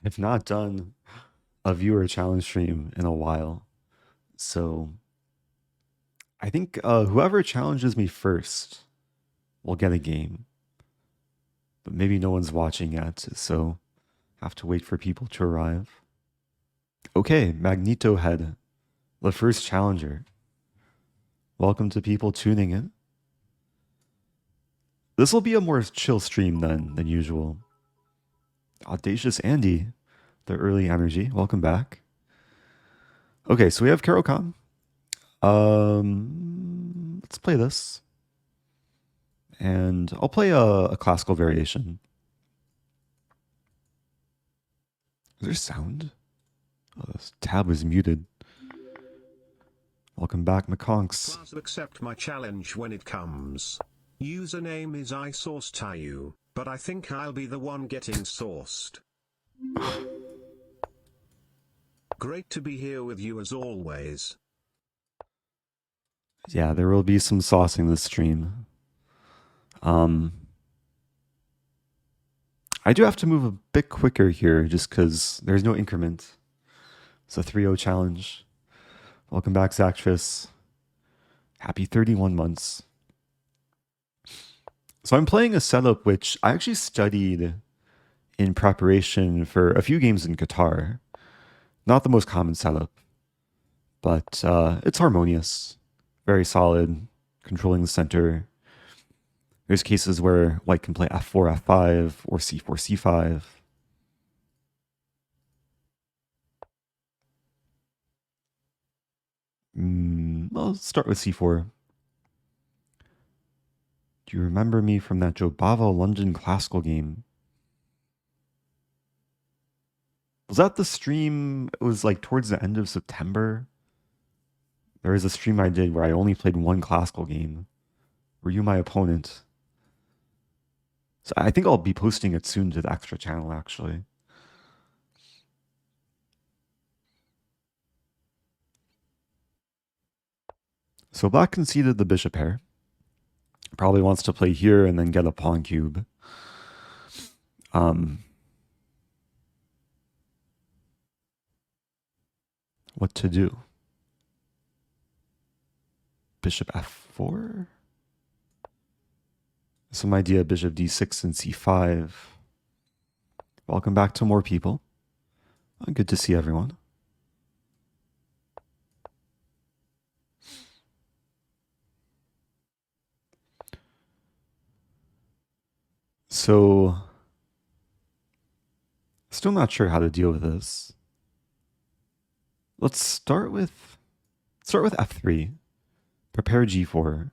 I've not done a viewer challenge stream in a while. So I think whoever challenges me first will get a game. But maybe no one's watching yet, so have to wait for people to arrive. Okay, Magnetohead, the first challenger. Welcome to people tuning in. This will be a more chill stream than usual. Audacious Andy, the early energy. Welcome back. Okay, so we have Caro-Kann. Let's play this. And I'll play a classical variation. Is there sound? Oh, this tab was muted. Welcome back, McConks. Please accept my challenge when it comes. Username is isaucedyou, but I think I'll be the one getting sourced. Great to be here with you as always. Yeah, there will be some saucing this stream. I do have to move a bit quicker here just because there's no increment. It's a 3-0 challenge. Welcome back, Zactris. Happy 31 months. So I'm playing a setup which I actually studied in preparation for a few games in Qatar. Not the most common setup, but it's harmonious. Very solid, controlling the center. There's cases where white can play f4, f5, or c4, c5. I'll start with c4. Do you remember me from that Jobava London classical game? Was that the stream? It was like towards the end of September. There was a stream I did where I only played one classical game. Were you my opponent? So I think I'll be posting it soon to the extra channel, actually. So black conceded the bishop pair. Probably wants to play here and then get a pawn cube. What to do? Bishop f4? Some idea bishop d6 and c5. Welcome back to more people. Good to see everyone. So, still not sure how to deal with this. Let's start with f3. Prepare g4.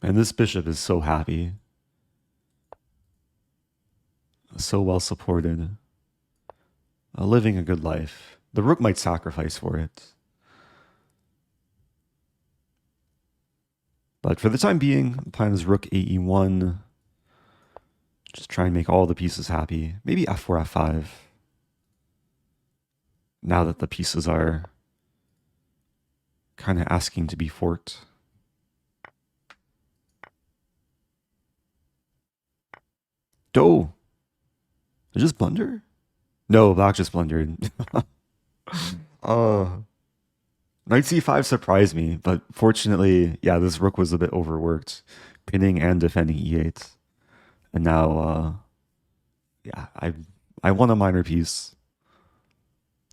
And this bishop is so happy. So well supported. Living a good life. The rook might sacrifice for it. But for the time being, the plan is rook ae1. Just try and make all the pieces happy. Maybe f4, f5. Now that the pieces are kind of asking to be forked. Did I just blunder? No, black just blundered. Knight c5 surprised me, but fortunately, yeah, this rook was a bit overworked, pinning and defending e8. And now, yeah, I won a minor piece.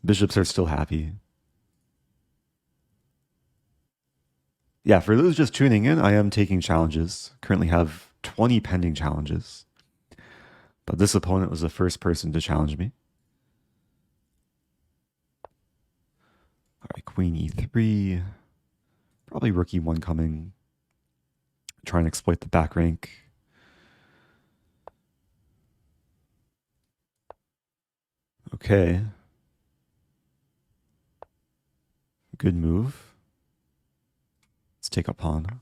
Bishops are still happy. Yeah, for those just tuning in, I am taking challenges. Currently have 20 pending challenges. But this opponent was the first person to challenge me. All right, queen e3. Probably rook e1 coming. Try and exploit the back rank. Okay. Good move. Let's take a pawn.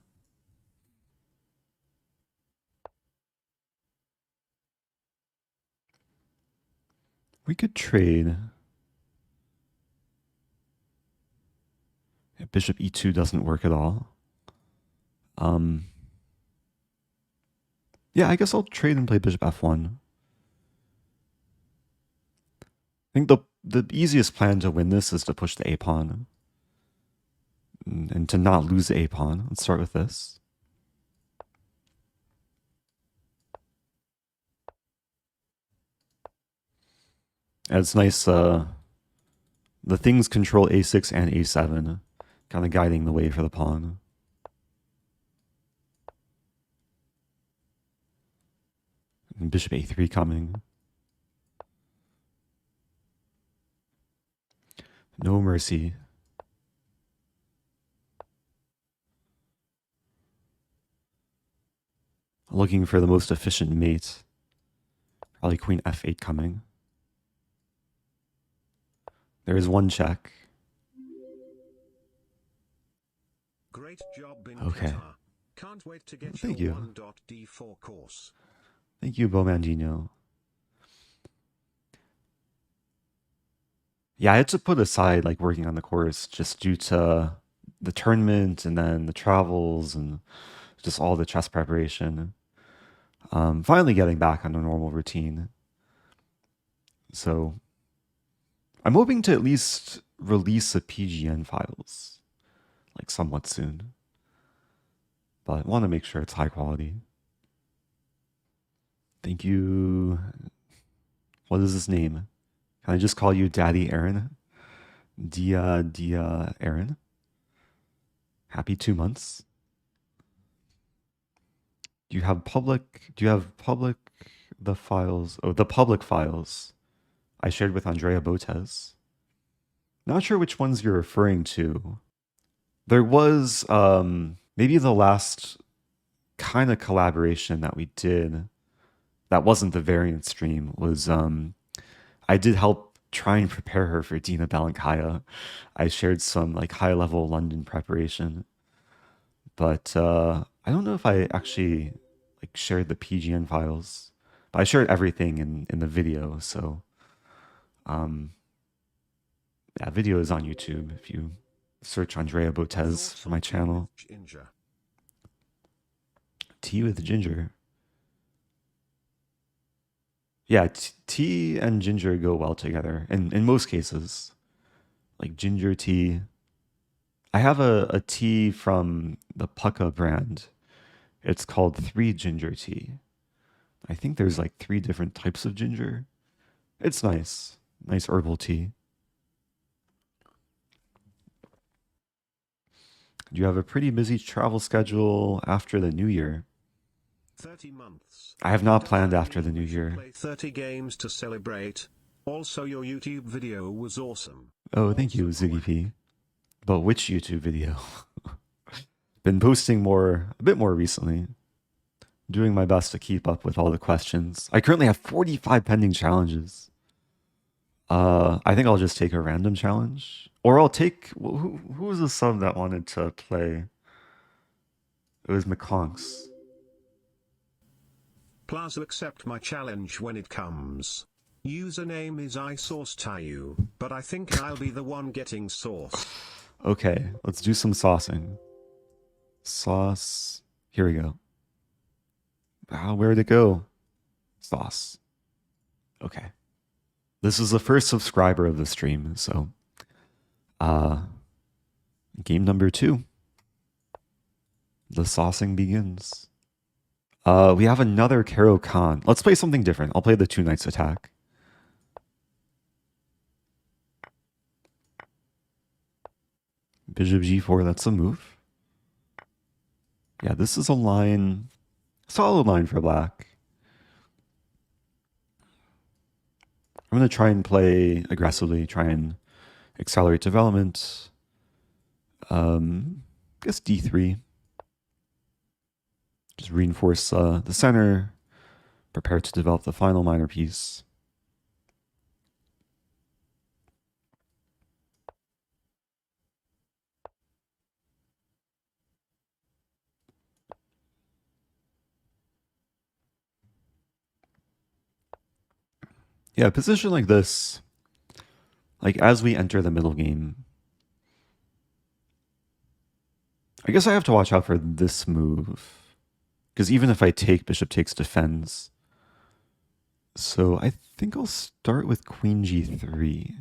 We could trade. Yeah, bishop e2 doesn't work at all. Yeah, I guess I'll trade and play bishop f1. I think the easiest plan to win this is to push the a pawn and to not lose the a pawn. Let's start with this. And it's nice. The things control a6 and a7, kind of guiding the way for the pawn. And bishop a3 coming. No mercy. Looking for the most efficient mate. Probably queen f8 coming. There is one check. Great job in Okay. Qatar. Can't wait to get Thank your you. 1.d4 course. Thank you, Bomandino. Yeah, I had to put aside like working on the course just due to the tournament and then the travels and just all the chess preparation. Finally getting back on a normal routine. So I'm hoping to at least release the PGN files like somewhat soon. But I want to make sure it's high quality. Thank you. What is his name? Can I just call you Daddy Aaron? Dia Aaron. Happy 2 months. Do you have public the files? Oh, the public files I shared with Andrea Botes. Not sure which ones you're referring to. There was maybe the last kind of collaboration that we did that wasn't the variant stream was I did help try and prepare her for Dina Balankaya. I shared some like high level London preparation. But I don't know if I actually like shared the PGN files. But I shared everything in the video, so yeah, video is on YouTube if you search Andrea Botes for my channel. Tea with ginger. Yeah, tea and ginger go well together in most cases. Like ginger tea. I have a tea from the Pukka brand. It's called 3 ginger tea. I think there's like 3 different types of ginger. It's nice. Nice herbal tea. You have a pretty busy travel schedule after the new year. 30 months. I have not planned after the new year. Play 30 games to celebrate. Also, your YouTube video was awesome. Oh, thank you, Ziggy P. But which YouTube video? Been posting a bit more recently. Doing my best to keep up with all the questions. I currently have 45 pending challenges. I think I'll just take a random challenge. Or I'll take... Who was the sub that wanted to play? It was McConks. Plaza, accept my challenge when it comes. Username is isaucedyou, but I think I'll be the one getting sauce. Okay, let's do some saucing. Sauce. Here we go. Wow, where'd it go? Sauce. Okay. This is the first subscriber of the stream, so game number 2. The saucing begins. We have another Caro-Kann. Let's play something different. I'll play the 2 knights attack. Bishop g4, that's a move. Yeah, this is a line, solid line for black. I'm going to try and play aggressively, try and accelerate development. I guess d3. Just reinforce the center, prepare to develop the final minor piece. Yeah, a position like this, like as we enter the middle game, I guess I have to watch out for this move. Because even if I take, bishop takes defends. So I think I'll start with queen g3.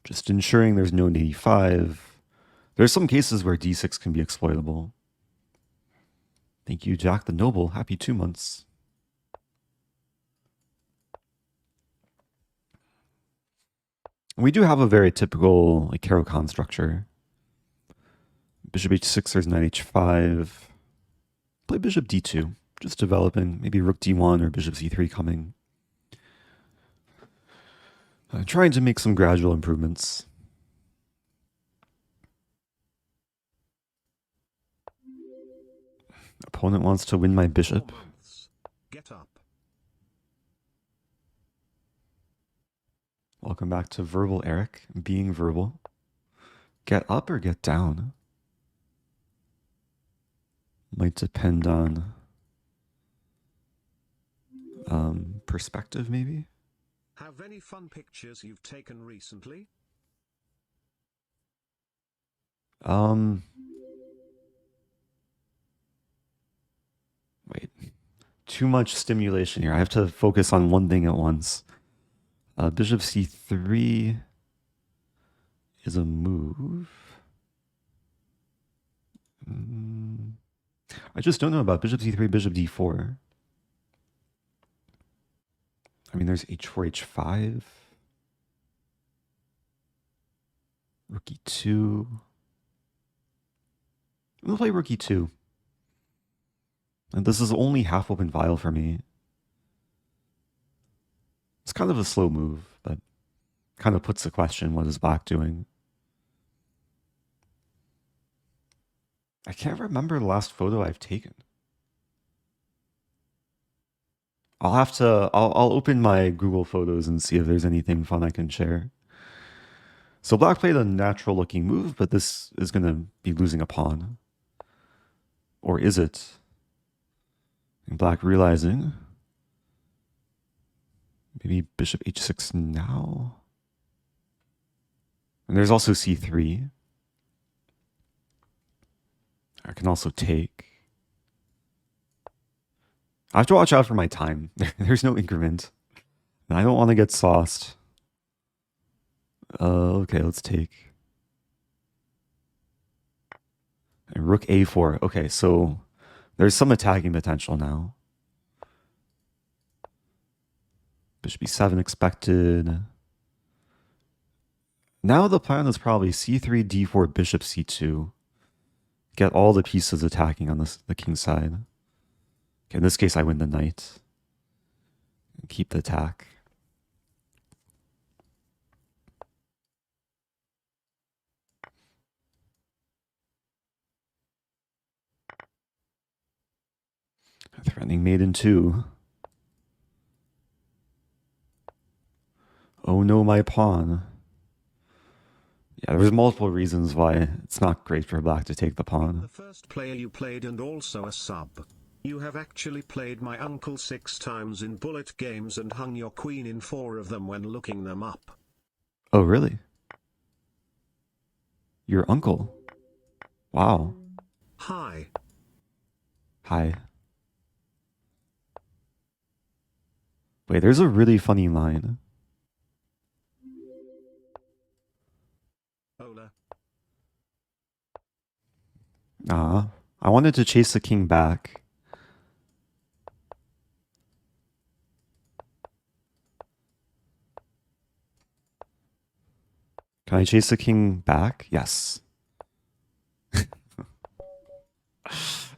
Just ensuring there's no d5. There's some cases where d6 can be exploitable. Thank you, Jack the Noble. Happy 2 months. We do have a very typical like Caro-Kann structure. Bishop h6, there's knight h5. Play bishop d2, just developing. Maybe rook d1 or bishop c3 coming. Trying to make some gradual improvements. Opponent wants to win my bishop. Get up. Welcome back to Verbal Eric, being verbal. Get up or get down? Might depend on perspective, maybe? Have any fun pictures you've taken recently? Wait. Too much stimulation here. I have to focus on one thing at once. Bishop c3 is a move. I just don't know about bishop c3, bishop d4. I mean, there's h4, h5. Rook e2. I'm going to play rook e2. And this is only half open file for me. It's kind of a slow move, but kind of puts the question, what is black doing? I can't remember the last photo I've taken. I'll open my Google Photos and see if there's anything fun I can share. So black played a natural looking move, but this is going to be losing a pawn. Or is it? And black realizing maybe bishop h6 now. And there's also c3. I can also take. I have to watch out for my time. There's no increment. And I don't want to get sauced. Okay, let's take. And rook a4. Okay, so there's some attacking potential now. Bishop e7 expected. Now the plan is probably c3, d4, bishop c2. Get all the pieces attacking on the king side. Okay, in this case, I win the knight. And keep the attack. Threatening mate in 2. Oh no, my pawn. Yeah, there's multiple reasons why it's not great for black to take the pawn. The first player you played and also a sub. You have actually played my uncle 6 times in bullet games and hung your queen in 4 of them when looking them up. Oh, really? Your uncle? Wow. Hi. Hi. Wait, there's a really funny line. Ola. I wanted to chase the king back. Can I chase the king back? Yes.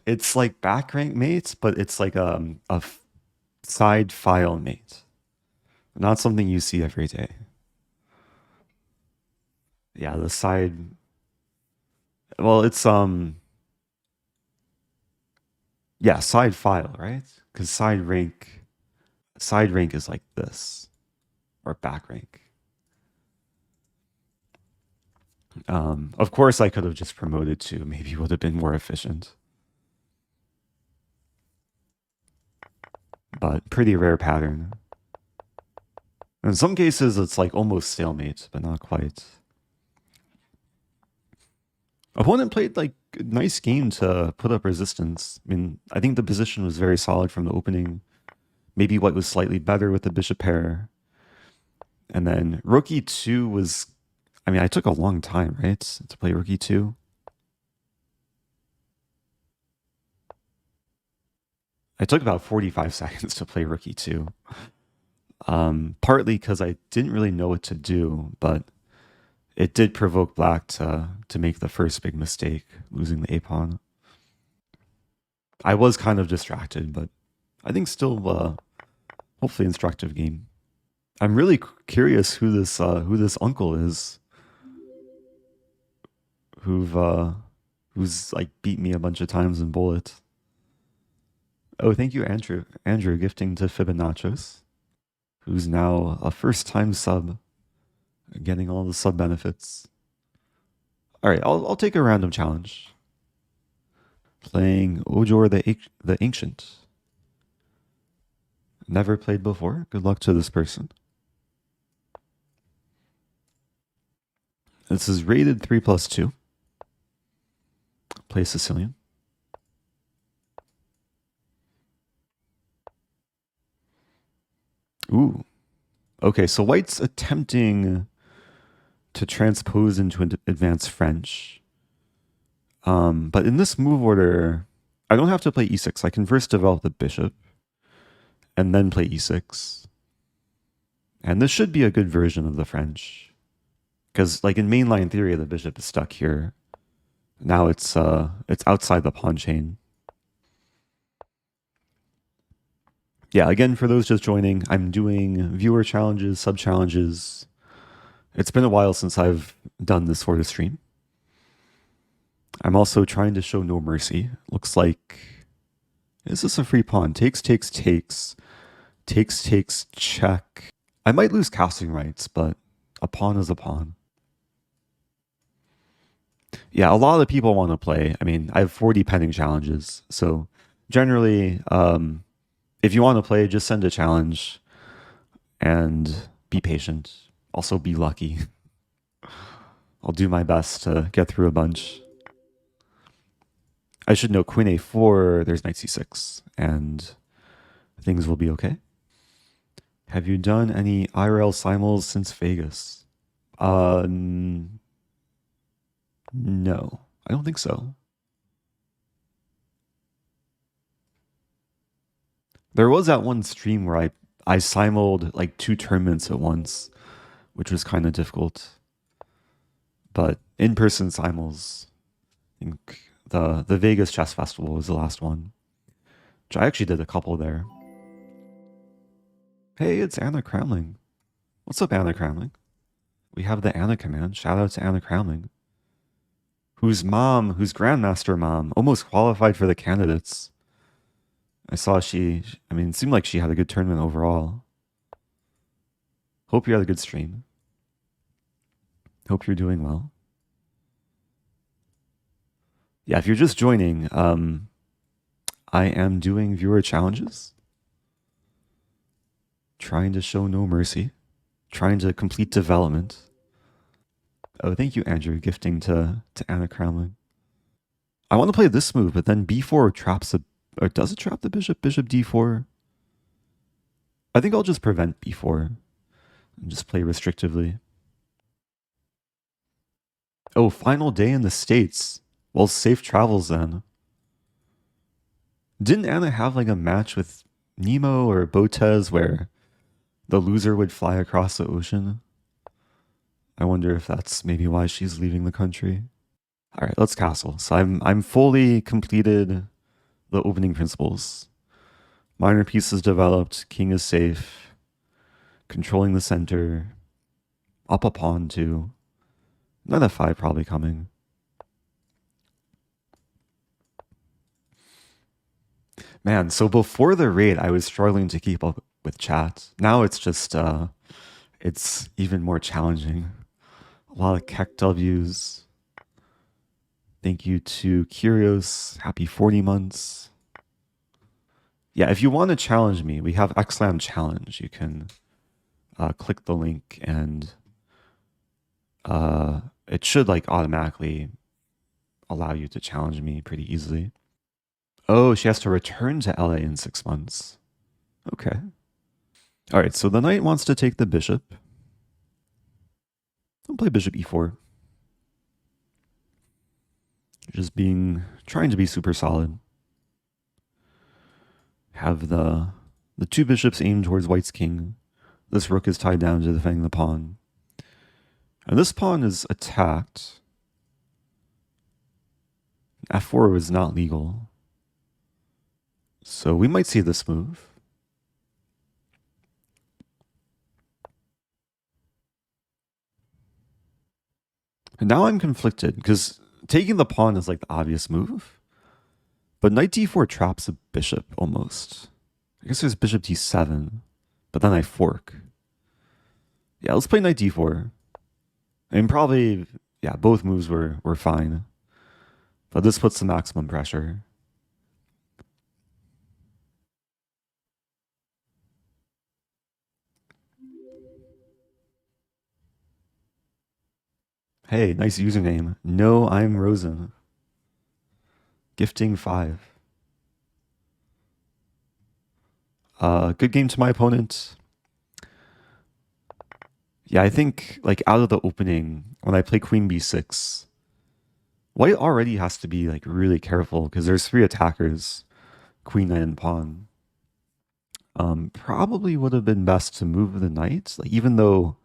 It's like back rank mates, but it's like a side file mate. Not something you see every day. Yeah, the side. Well, it's yeah, side file, right? Because side rank is like this, or back rank. Of course, I could have just promoted to. Maybe it would have been more efficient. But pretty rare pattern. In some cases, it's like almost stalemate, but not quite. Opponent played like nice game to put up resistance. I mean, I think the position was very solid from the opening. Maybe white was slightly better with the bishop pair. And then rook e2 was, I mean, I took a long time, right, to play rook e2. I took about 45 seconds to play rook e2. Partly because I didn't really know what to do, but it did provoke black to make the first big mistake, losing the a-pawn. I was kind of distracted, but I think still hopefully instructive game. I'm really curious who this uncle is, who's like beat me a bunch of times in Bullet. Oh, thank you, Andrew. Andrew gifting to Fibonaccios, who's now a first-time sub, getting all the sub benefits. All right, I'll take a random challenge. Playing Ojor the Ancient. Never played before. Good luck to this person. This is rated 3+2. Play Sicilian. Ooh. Okay, so white's attempting to transpose into advanced French. But in this move order, I don't have to play e6. I can first develop the bishop and then play e6. And this should be a good version of the French. Because like in mainline theory, the bishop is stuck here. Now it's outside the pawn chain. Yeah, again, for those just joining, I'm doing viewer challenges, sub challenges. It's been a while since I've done this sort of stream. I'm also trying to show no mercy. Looks like, is this a free pawn? Takes, takes, takes. Takes, takes, check. I might lose casting rights, but a pawn is a pawn. Yeah, a lot of people want to play. I mean, I have 40 pending challenges. So generally, if you want to play, just send a challenge and be patient. Also be lucky. I'll do my best to get through a bunch. I should know queen a4, there's knight c6, and things will be okay. Have you done any IRL simuls since Vegas? No, I don't think so. There was that one stream where I simuled like 2 tournaments at once, which was kind of difficult. But in-person simuls, I think the Vegas Chess Festival was the last one, which I actually did a couple there. Hey, it's Anna Cramling. What's up, Anna Cramling? We have the Anna command. Shout out to Anna Cramling, whose grandmaster mom, almost qualified for the candidates. I saw it seemed like she had a good tournament overall. Hope you had a good stream. Hope you're doing well. Yeah, if you're just joining, I am doing viewer challenges. Trying to show no mercy. Trying to complete development. Oh, thank you, Andrew, gifting to Anna Cramling. I want to play this move, but then b4 traps or does it trap the bishop? Bishop d4? I think I'll just prevent b4 and just play restrictively. Oh, final day in the States. Well, safe travels then. Didn't Anna have like a match with Nemo or Botez where the loser would fly across the ocean? I wonder if that's maybe why she's leaving the country. All right, let's castle. So I'm fully completed the opening principles. Minor pieces developed, king is safe, controlling the center, up a pawn too. Knight f5 probably coming. Man, so before the raid, I was struggling to keep up with chat. Now it's just, it's even more challenging. A lot of Keck W's. Thank you to Kyrios. Happy 40 months. Yeah, if you want to challenge me, we have XLAM challenge. You can click the link and it should like automatically allow you to challenge me pretty easily. Oh, she has to return to LA in 6 months. Okay. All right, so the knight wants to take the bishop. I'll play bishop e4. Just trying to be super solid. Have the two bishops aimed towards white's king. This rook is tied down to defending the pawn. And this pawn is attacked. f4 was not legal. So we might see this move. And now I'm conflicted because taking the pawn is like the obvious move. But knight d4 traps a bishop almost. I guess there's bishop d7, but then I fork. Yeah, let's play knight d4. I mean, probably, yeah, both moves were fine. But this puts the maximum pressure. Hey, nice username. No, I'm Rosen. Gifting 5. Good game to my opponent. Yeah, I think like out of the opening, when I play queen b6, white already has to be like really careful because there's 3 attackers, queen, knight, and pawn. Probably would have been best to move the knight, like even though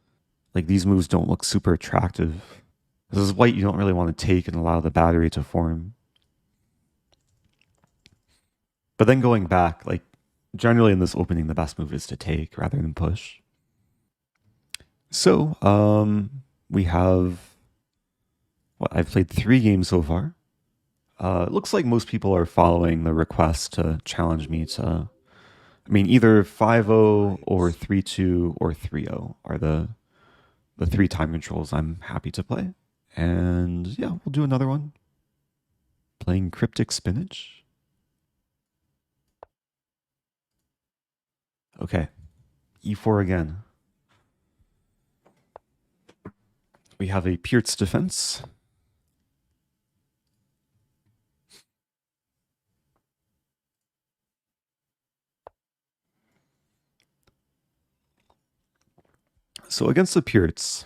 like these moves don't look super attractive. This is white you don't really want to take and allow the battery to form. But then going back, like generally in this opening, the best move is to take rather than push. So we have I've played 3 games so far. It looks like most people are following the request to challenge me to, I mean, either 5-0 or 3-2 or 3-0 are the 3 time controls I'm happy to play. And yeah, we'll do another one. Playing cryptic-spinach. Okay, e4 again. We have a Czech Defense. So against the Czechs,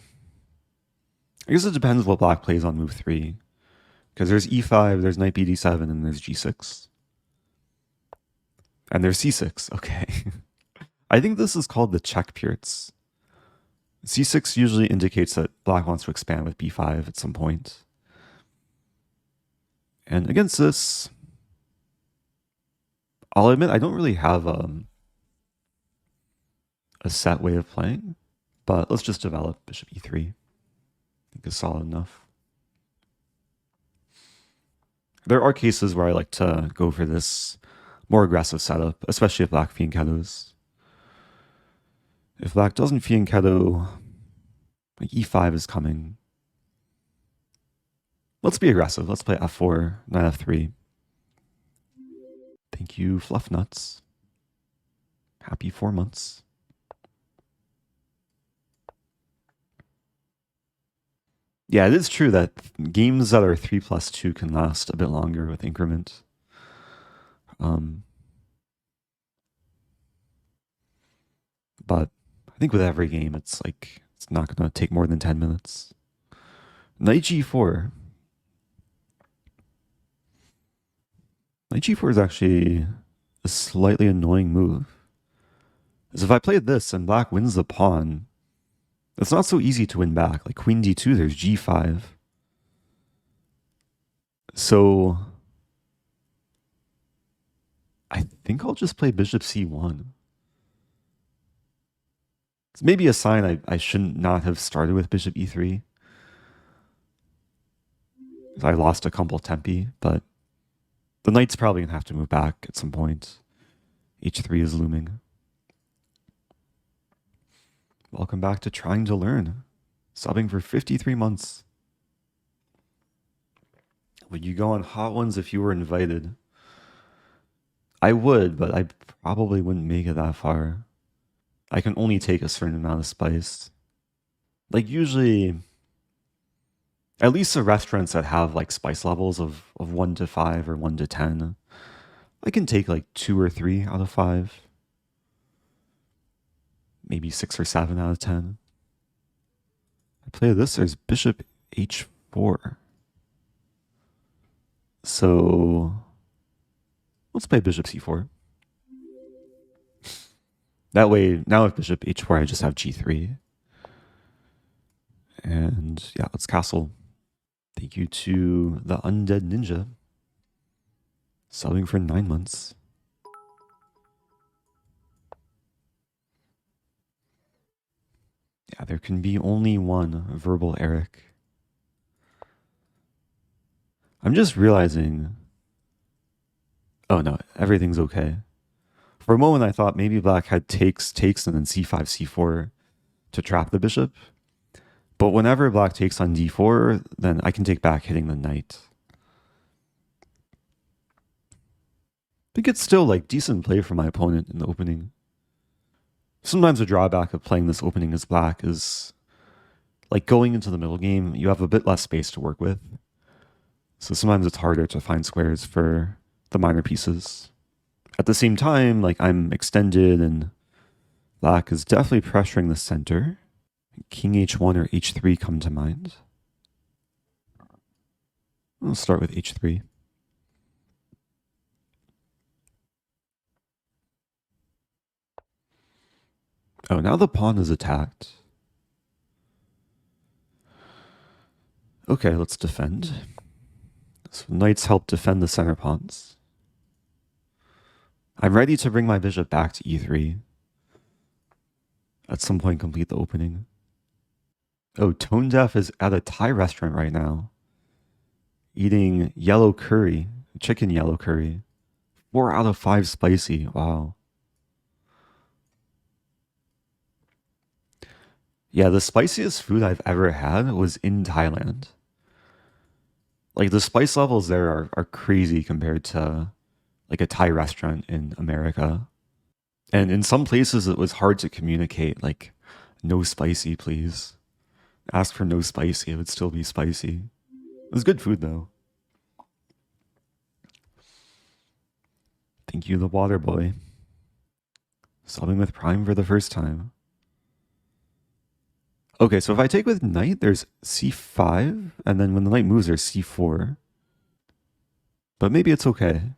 I guess it depends what black plays on move 3. Because there's e5, there's knight bd7, and there's g6. And there's c6, okay. I think this is called the Czech Czechs. c6 usually indicates that black wants to expand with b5 at some point. And against this, I'll admit I don't really have a set way of playing, but let's just develop bishop e3. I think is solid enough. There are cases where I like to go for this more aggressive setup, especially if black fianchettos. If black doesn't fianchetto, like e5 is coming. Let's be aggressive. Let's play f4, knight f3. Thank you, Fluff Nuts. Happy 4 months. Yeah, it is true that games that are 3+2 can last a bit longer with increment. But I think with every game, it's like it's not going to take more than 10 minutes. Knight g4. Knight g4 is actually a slightly annoying move. Because if I played this and black wins the pawn, it's not so easy to win back. Like queen d2, there's g5. So I think I'll just play bishop c1. It's maybe a sign I should not have started with bishop e3. I lost a couple tempi, but the knight's probably going to have to move back at some point. h3 is looming. Welcome back to Trying to Learn. Subbing for 53 months. Would you go on Hot Ones if you were invited? I would, but I probably wouldn't make it that far. I can only take a certain amount of spice. Like usually, At least the restaurants that have like spice levels of 1 to 5 or 1 to 10, I can take like 2 or 3 out of 5. Maybe 6 or 7 out of 10. I play this, there's bishop h4. So let's play bishop c4. That way, now with bishop h4, I just have g3. And yeah, let's castle. Thank you to the Undead Ninja, subbing for 9 months. Yeah, there can be only one verbal Eric. I'm just realizing... Oh no, everything's okay. For a moment, I thought maybe black had takes, and then c5, c4 to trap the bishop. But whenever black takes on d4, then I can take back hitting the knight. I think it's still like decent play for my opponent in the opening. Sometimes a drawback of playing this opening as black is like going into the middle game, you have a bit less space to work with. So sometimes it's harder to find squares for the minor pieces. At the same time, like I'm extended and black is definitely pressuring the center. King h1 or h3 come to mind. I'll start with h3. Oh, now the pawn is attacked. Okay, let's defend. So knights help defend the center pawns. I'm ready to bring my bishop back to e3. At some point complete the opening. Oh, Tone Deaf is at a Thai restaurant right now. Eating yellow curry, chicken yellow curry. 4 out of 5 spicy, wow. Yeah, the spiciest food I've ever had was in Thailand. Like the spice levels there are crazy compared to like a Thai restaurant in America. And in some places it was hard to communicate, like, no spicy, please. Ask for no spicy, it would still be spicy. It was good food though. Thank you, the water boy. Subbing with Prime for the first time. Okay, so if I take with knight, there's c5, and then when the knight moves, there's c4. But maybe it's okay.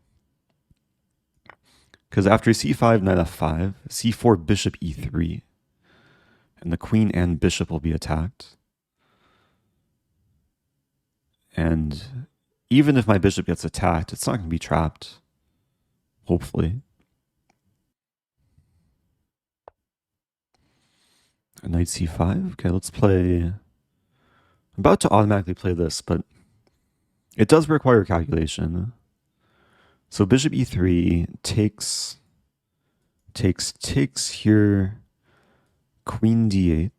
Because after c5, knight f5, c4, bishop e3. And the queen and bishop will be attacked. And even if my bishop gets attacked, it's not going to be trapped. Hopefully. Knight c5. Okay, let's play... I'm about to automatically play this, but it does require calculation. So bishop e3 takes here, queen d8.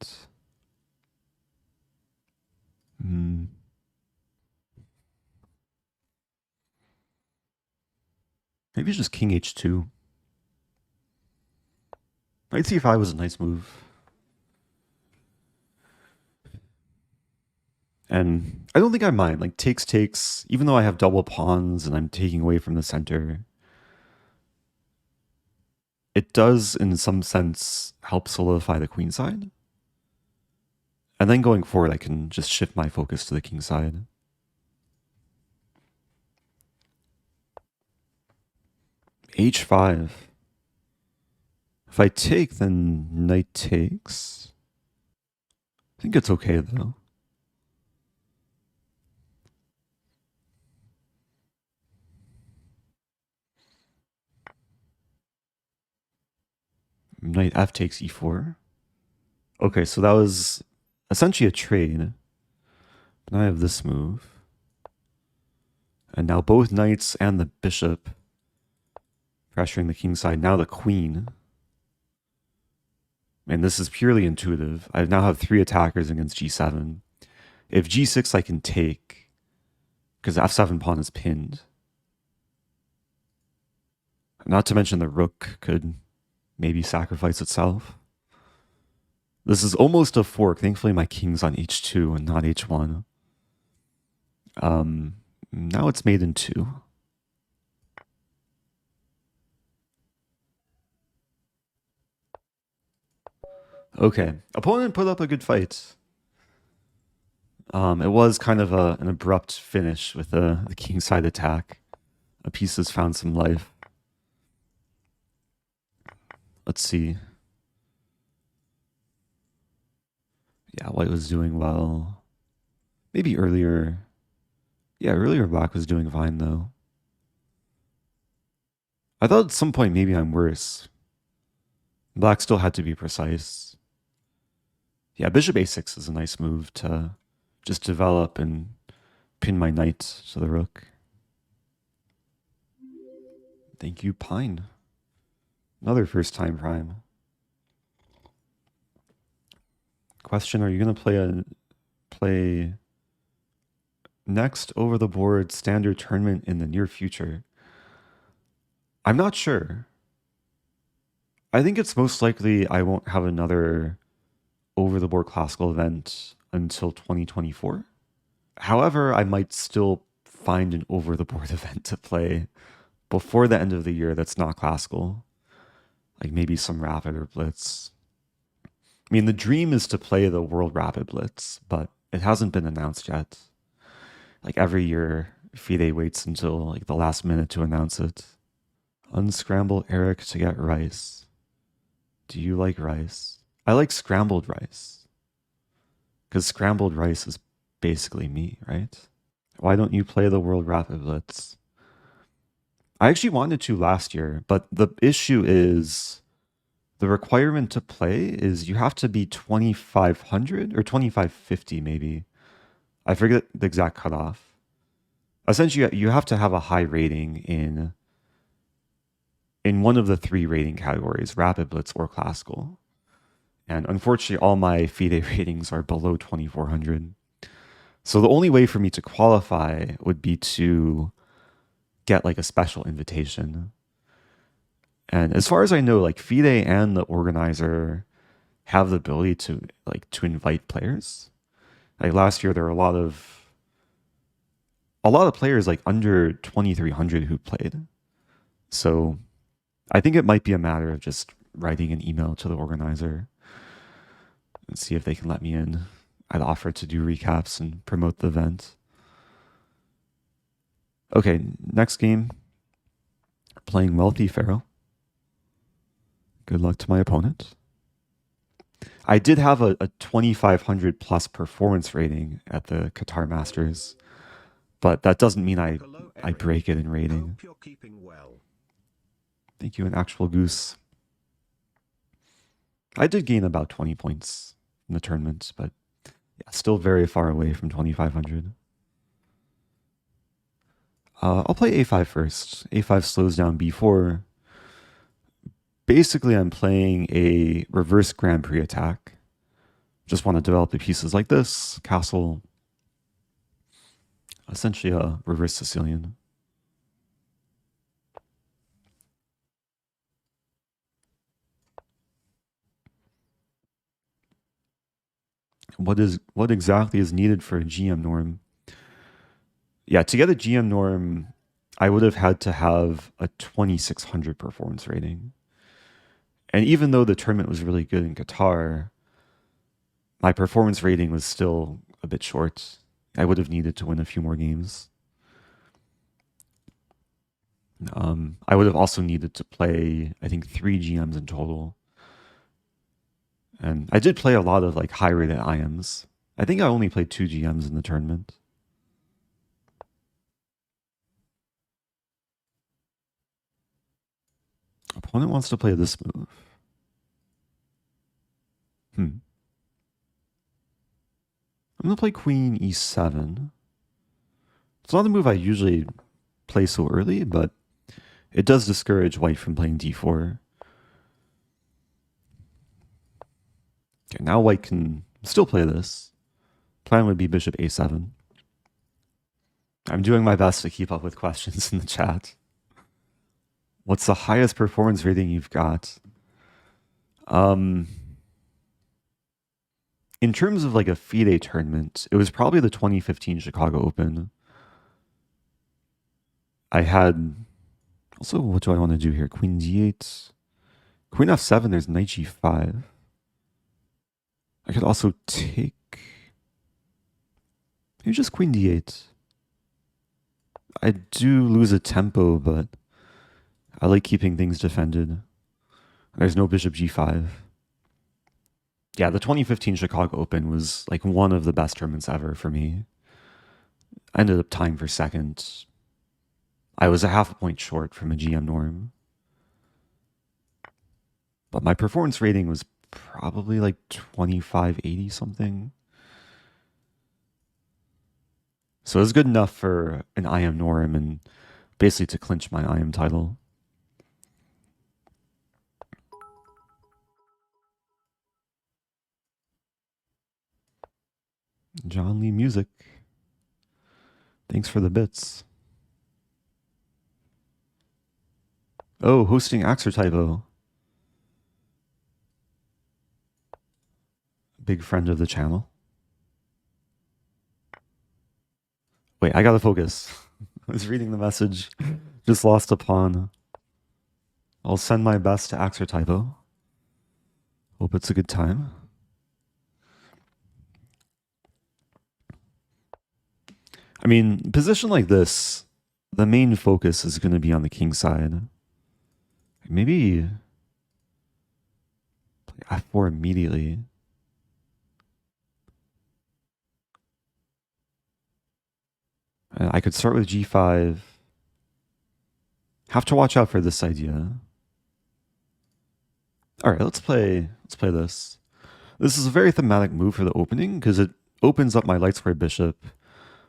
Maybe just king h2. Knight c5 was a nice move. And I don't think I mind. Like, takes, even though I have double pawns and I'm taking away from the center, it does, in some sense, help solidify the queen side. And then going forward, I can just shift my focus to the king side. h5. If I take, then knight takes. I think it's okay, though. Knight f takes e4. Okay, so that was essentially a trade. Now I have this move. And now both knights and the bishop pressuring the king side. Now the queen. And this is purely intuitive. I now have 3 attackers against g7. If g6 I can take, because the f7 pawn is pinned. Not to mention the rook could maybe sacrifice itself. This is almost a fork. Thankfully my king's on h2 and not h1. Now it's made in 2. Okay, opponent put up a good fight. It was kind of an abrupt finish with the kingside attack. A piece has found some life. Let's see. Yeah, white was doing well. Maybe earlier. Yeah, earlier black was doing fine, though. I thought at some point maybe I'm worse. Black still had to be precise. Yeah, bishop a6 is a nice move to just develop and pin my knight to the rook. Thank you, Pine. Another first time prime. Question, are you going to play next over the board standard tournament in the near future? I'm not sure. I think it's most likely I won't have another over the board classical event until 2024. However, I might still find an over the board event to play before the end of the year that's not classical. Like maybe some Rapid or Blitz. I mean, the dream is to play the World Rapid Blitz, but it hasn't been announced yet. Like every year, FIDE waits until like the last minute to announce it. Unscramble Eric to get rice. Do you like rice? I like scrambled rice. Because scrambled rice is basically me, right? Why don't you play the World Rapid Blitz? I actually wanted to last year, but the issue is the requirement to play is you have to be 2,500 or 2,550 maybe. I forget the exact cutoff. Essentially, you have to have a high rating in one of the 3 rating categories, Rapid, Blitz, or Classical. And unfortunately, all my FIDE ratings are below 2,400. So the only way for me to qualify would be to get like a special invitation. And as far as I know, like FIDE and the organizer have the ability to invite players. Like last year, there were a lot of players like under 2,300 who played. So I think it might be a matter of just writing an email to the organizer and see if they can let me in. I'd offer to do recaps and promote the event. Okay, next game. Playing WealthyPharaoh. Good luck to my opponent. I did have a 2,500 plus performance rating at the Qatar Masters, but that doesn't mean I break it in rating. Hope you're keeping well. Thank you, an actual goose. I did gain about 20 points in the tournament, but yeah, still very far away from 2,500. I'll play a5 first. a5 slows down b4. Basically, I'm playing a reverse Grand Prix attack. Just want to develop the pieces like this. Castle. Essentially a reverse Sicilian. What exactly is needed for a GM norm? Yeah, to get a GM norm, I would have had to have a 2,600 performance rating. And even though the tournament was really good in Qatar, my performance rating was still a bit short. I would have needed to win a few more games. I would have also needed to play, I think, 3 GMs in total. And I did play a lot of like high-rated IMs. I think I only played 2 GMs in the tournament. Opponent wants to play this move. I'm going to play Queen e7. It's not the move I usually play so early, but it does discourage white from playing d4. Okay, now white can still play this. Plan would be bishop a7. I'm doing my best to keep up with questions in the chat. What's the highest performance rating you've got? In terms of like a FIDE tournament, it was probably the 2015 Chicago Open. I had... Also, what do I want to do here? Queen d8. Queen f7, there's knight g5. I could also take... Maybe just queen d8. I do lose a tempo, but I like keeping things defended. There's no bishop g5. Yeah, the 2015 Chicago Open was like one of the best tournaments ever for me. I ended up tying for second. I was a half a point short from a GM norm. But my performance rating was probably like 2580 something. So it was good enough for an IM norm and basically to clinch my IM title. John Lee Music. Thanks for the bits. Oh, hosting Axer-Typo. Big friend of the channel. Wait, I gotta focus. I was reading the message. Just lost a pawn. I'll send my best to Axer-Typo. Hope it's a good time. I mean, position like this, the main focus is going to be on the king side. Maybe play f4 immediately. I could start with g5. Have to watch out for this idea. All right, let's play this. This is a very thematic move for the opening because it opens up my light square bishop,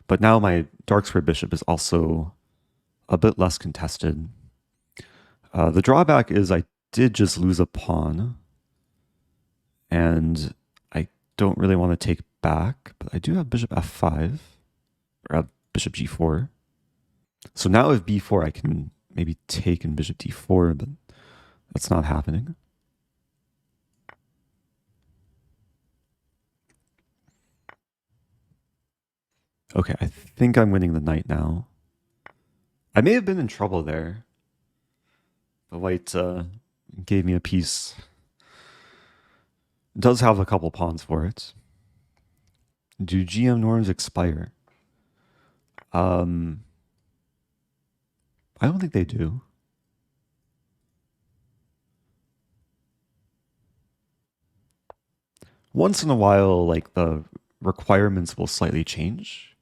but now my dark square bishop is also a bit less contested. The drawback is I did just lose a pawn, and I don't really want to take back, but I do have bishop f5, or bishop g4. So now with b4, I can maybe take in bishop d4, but that's not happening. Okay, I think I'm winning the knight now. I may have been in trouble there. The white gave me a piece. It does have a couple pawns for it. Do GM norms expire? I don't think they do. Once in a while, like the requirements will slightly change.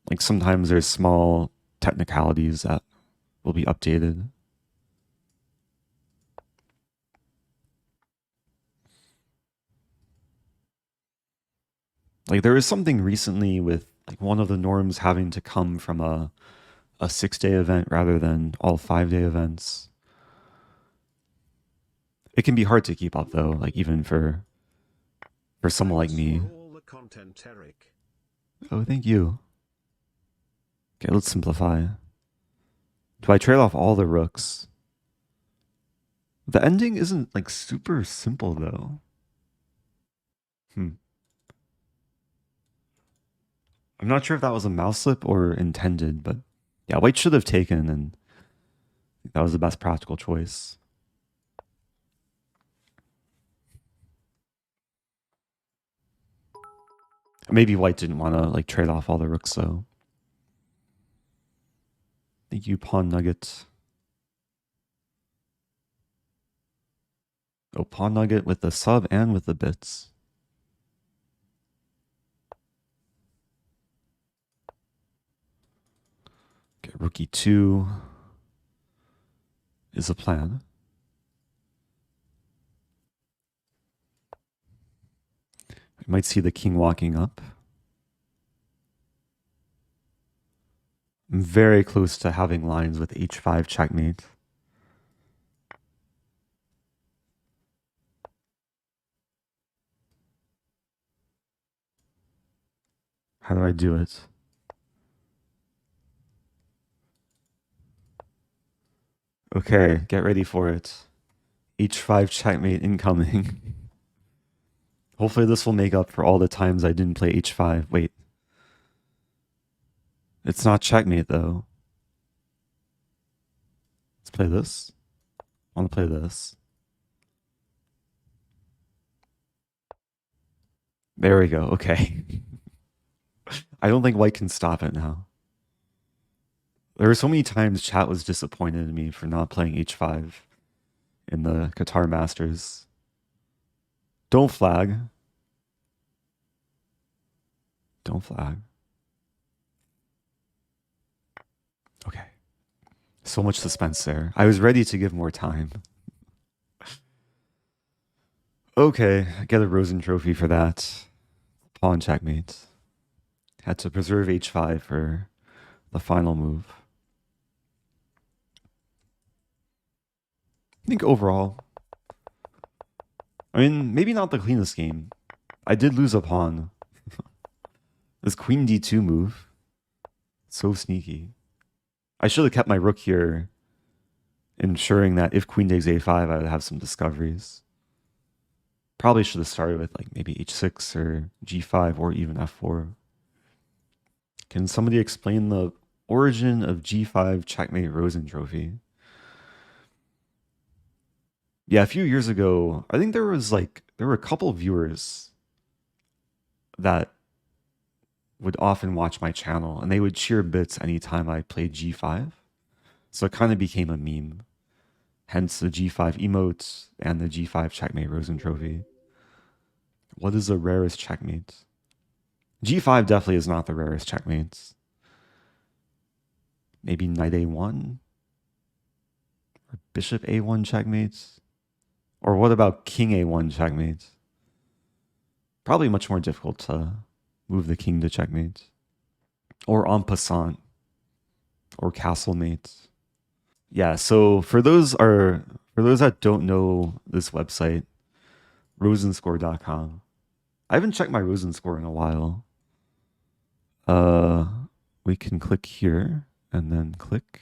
Like sometimes there's small technicalities that will be updated. Like there was something recently with like one of the norms having to come from a 6-day event rather than all 5-day events. It can be hard to keep up though, like even for someone like me. Oh, thank you. Okay, let's simplify. Do I trade off all the rooks? The ending isn't like super simple though. I'm not sure if that was a mouse slip or intended, but yeah, white should have taken, and that was the best practical choice. Maybe white didn't want to like trade off all the rooks though. Thank you, Pawn Nugget. Oh, Pawn Nugget with the sub and with the bits. Okay, rook e2 is a plan. I might see the king walking up. I'm very close to having lines with h5 checkmate. How do I do it? Okay, get ready for it. h5 checkmate incoming. Hopefully this will make up for all the times I didn't play h5. Wait. It's not checkmate though. Let's play this. I want to play this. There we go. Okay. I don't think white can stop it now. There were so many times chat was disappointed in me for not playing h5 in the Qatar Masters. Don't flag. Don't flag. Okay. So much suspense there. I was ready to give more time. Okay, I get a Rosen trophy for that. Pawn checkmate. Had to preserve h5 for the final move. I think overall, I mean, maybe not the cleanest game. I did lose a pawn. This queen d2 move. So sneaky. I should have kept my rook here, ensuring that if queen takes a5, I would have some discoveries. Probably should have started with like maybe h6 or g5 or even f4. Can somebody explain the origin of g5 checkmate Rosen trophy? Yeah, a few years ago, I think there were a couple of viewers that would often watch my channel, and they would cheer bits anytime I played g5. So it kind of became a meme. Hence the g5 emotes and the g5 checkmate Rosen trophy. What is the rarest checkmate? g5 definitely is not the rarest checkmates. Maybe knight a1? Or bishop a1 checkmates? Or what about king a1 checkmate? Probably much more difficult to move the king to checkmate. Or en passant. Or castlemate. Yeah, so for those that don't know this website, rosenscore.com. I haven't checked my Rosen score in a while. We can click here and then click.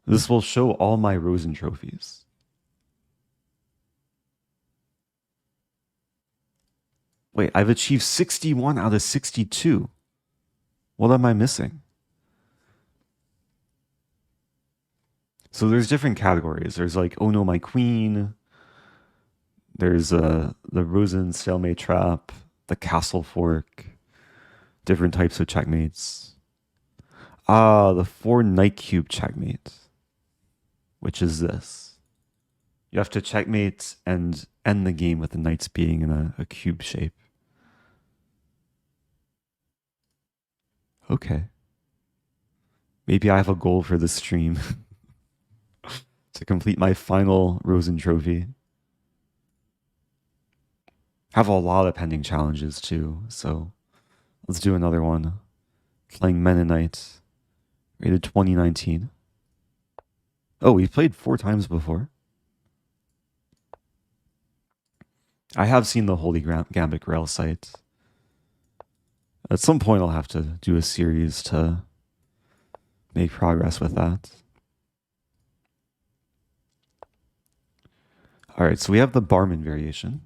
This will show all my Rosen trophies. Wait, I've achieved 61 out of 62. What am I missing? So there's different categories. There's like, oh no, my queen. There's the Rosen stalemate trap, the castle fork, different types of checkmates. The 4 knight cube checkmate, which is this. You have to checkmate and end the game with the knights being in a cube shape. Okay. Maybe I have a goal for this stream to complete my final Rosen trophy. Have a lot of pending challenges too, so let's do another one. Playing Mennonite, rated 2019. Oh, we've played 4 times before. I have seen the Holy Gambit Grail site. At some point, I'll have to do a series to make progress with that. All right, so we have the Alapin Variation,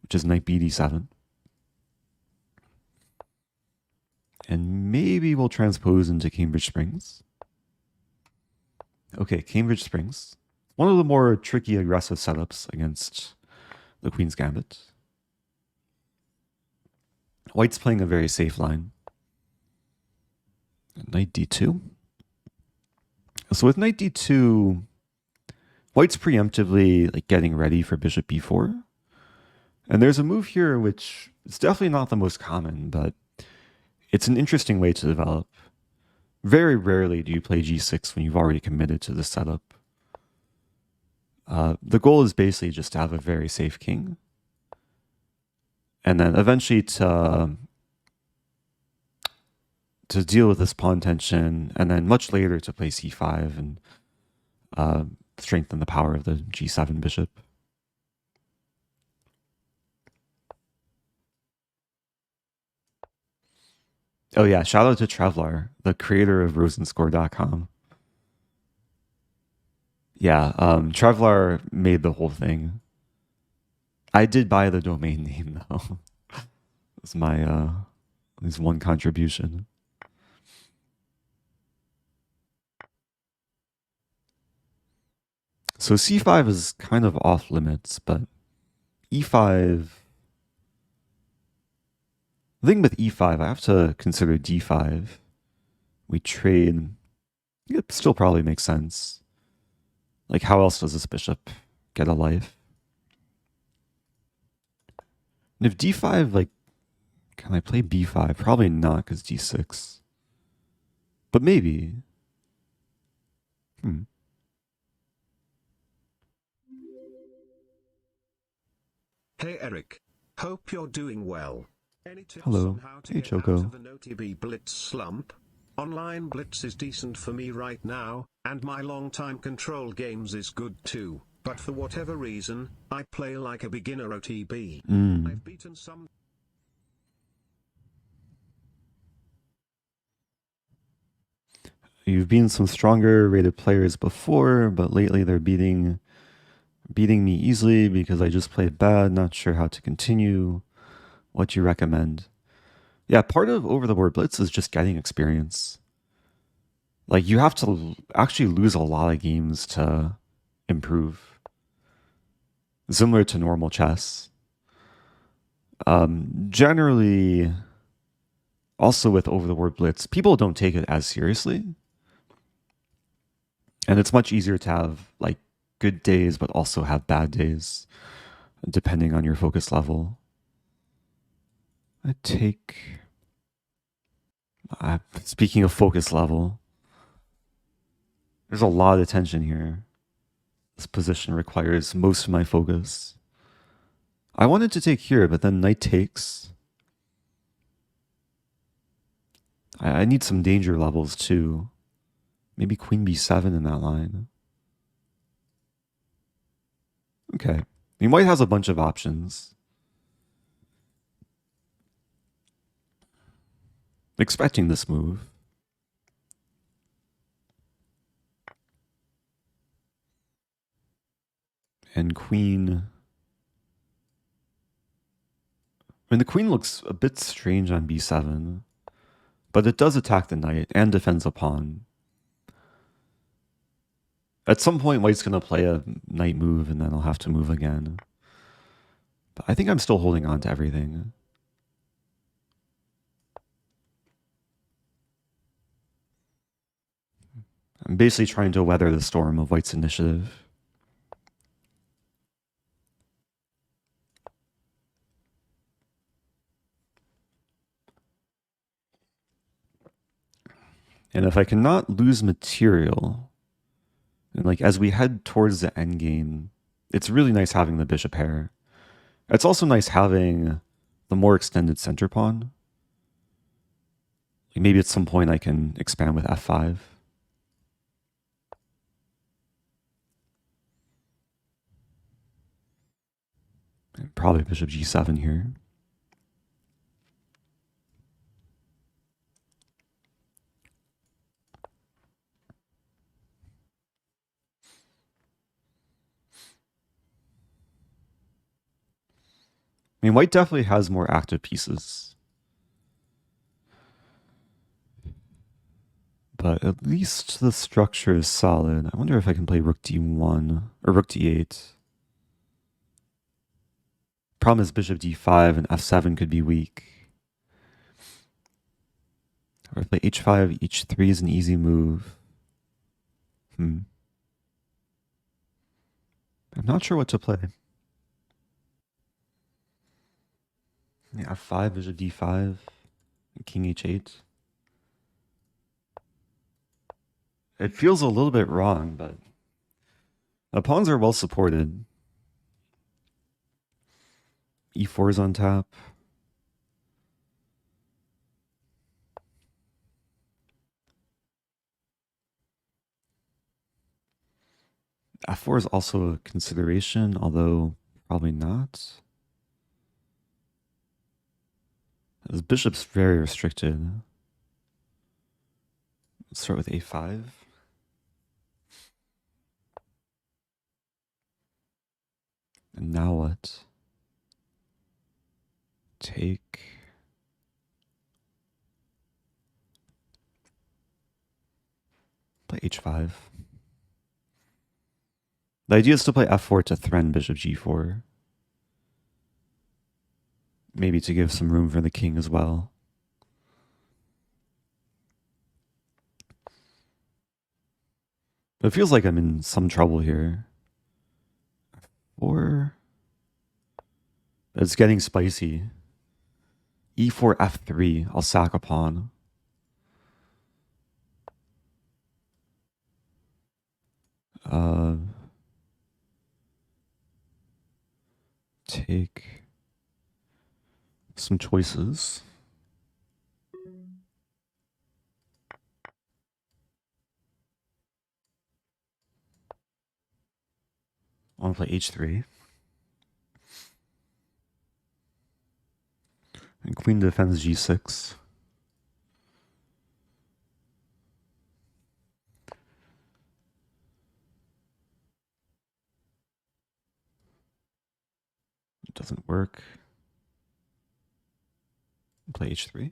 which is knight bd7. And maybe we'll transpose into Cambridge Springs. Okay, Cambridge Springs. One of the more tricky, aggressive setups against the Queen's Gambit. White's playing a very safe line. Knight d2. So with knight d2, White's preemptively like getting ready for bishop b4. And there's a move here which is definitely not the most common, but it's an interesting way to develop. Very rarely do you play g6 when you've already committed to the setup. The goal is basically just to have a very safe king. And then eventually to deal with this pawn tension, and then much later to play c5 and strengthen the power of the g7 bishop. Oh yeah, shout out to Trevlar, the creator of rosenscore.com. Yeah, Trevlar made the whole thing. I did buy the domain name though. It's my at least one contribution. So c5 is kind of off limits, but e5... The thing with e5, I have to consider d5. We trade. It still probably makes sense. Like, how else does this bishop get a life? And if d5, like, can I play b5? Probably not, because d6. But maybe. Hey Eric. Hope you're doing well. Any tips Hello. on how to Hey, get out Choco. of an OTB Blitz slump? Online Blitz is decent for me right now, and my long-time control games is good too, but for whatever reason, I play like a beginner OTB. I've beaten some... You've beaten some stronger rated players before, but lately they're beating me easily because I just played bad, not sure how to continue. What you recommend? Yeah, part of Over the Board Blitz is just getting experience. Like, you have to actually lose a lot of games to improve. Similar to normal chess. Generally, also with Over the Board Blitz, people don't take it as seriously. And it's much easier to have, like, good days, but also have bad days, depending on your focus level. I take... speaking of focus level, there's a lot of tension here. This position requires most of my focus. I wanted to take here, but then knight takes. I need some danger levels too. Maybe queen b7 in that line. Okay. I mean, white has a bunch of options. Expecting this move. And queen... I mean, the queen looks a bit strange on b7, but it does attack the knight and defends a pawn. At some point, white's going to play a knight move, and then I'll have to move again. But I think I'm still holding on to everything. I'm basically trying to weather the storm of white's initiative. And if I cannot lose material, and like as we head towards the end game, it's really nice having the bishop pair. It's also nice having the more extended center pawn. Like maybe at some point I can expand with f5. And probably bishop g7 here. I mean, white definitely has more active pieces. But at least the structure is solid. I wonder if I can play rook d1 or rook d8. Problem is bishop d5 and f7 could be weak. If I play h5, h3 is an easy move. I'm not sure what to play. Yeah, f5, bishop d5, king h8. It feels a little bit wrong, but the pawns are well supported. e4 is on tap. f4 is also a consideration, although probably not. This bishop's very restricted. Let's start with a5. And now what? Take. Play h5. The idea is to play f4 to threaten bishop g4. Maybe to give some room for the king as well. But it feels like I'm in some trouble here. Or it's getting spicy. e4, f3. I'll sack a pawn. Take some choices. I want to play h3. And queen defends g6. It doesn't work. Play h3.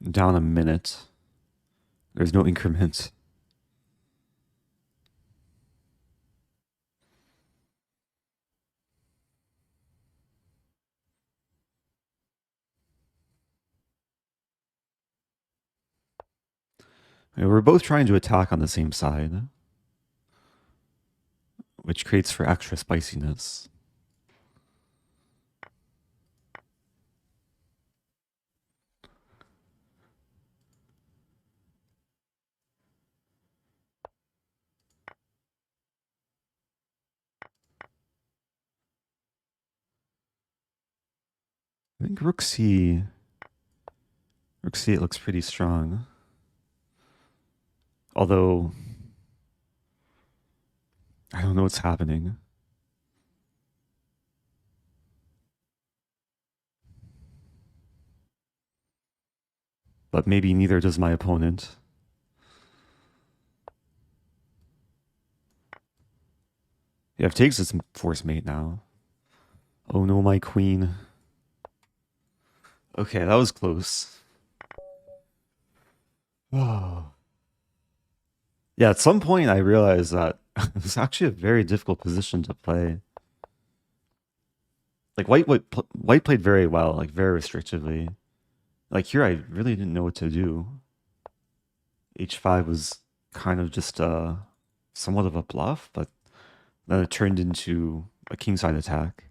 Down a minute. There's no increment. We're both trying to attack on the same side, which creates for extra spiciness. I think rook c8 looks pretty strong. Although, I don't know what's happening. But maybe neither does my opponent. Yeah, if takes its force mate now. Oh no, my queen. Okay, that was close. Oh. Yeah, at some point I realized that it was actually a very difficult position to play. Like white played very well, like very restrictively. Like here I really didn't know what to do. h5 was kind of just somewhat of a bluff, but then it turned into a kingside attack.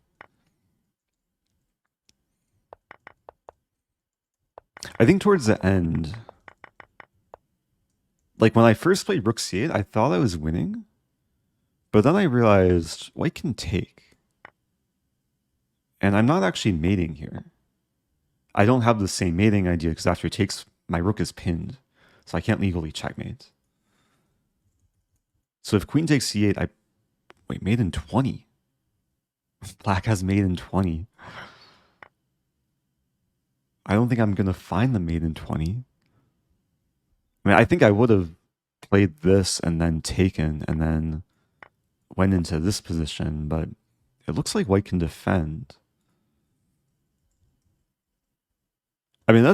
I think towards the end, like when I first played rook c8, I thought I was winning, but then I realized white can take. And I'm not actually mating here. I don't have the same mating idea because after it takes, my rook is pinned, so I can't legally checkmate. So if queen takes c8, wait, mate in 20. Black has mate in 20. I don't think I'm going to find the mate in 20. I mean, I think I would have played this and then taken and then went into this position, but it looks like white can defend. I mean,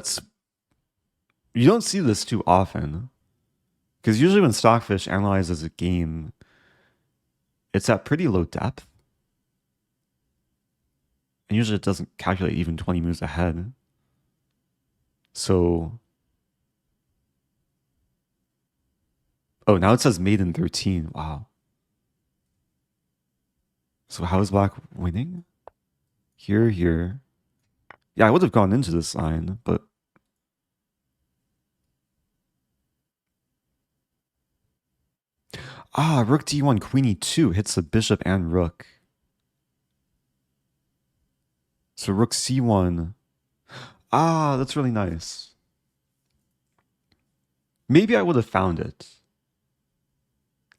you don't see this too often, because usually when Stockfish analyzes a game, it's at pretty low depth. And usually it doesn't calculate even 20 moves ahead. So, oh, now it says mate in 13. Wow. So how is black winning? Here. Yeah, I would have gone into this line, but rook d1, queen e2 hits the bishop and rook. So rook c1. That's really nice. Maybe I would have found it.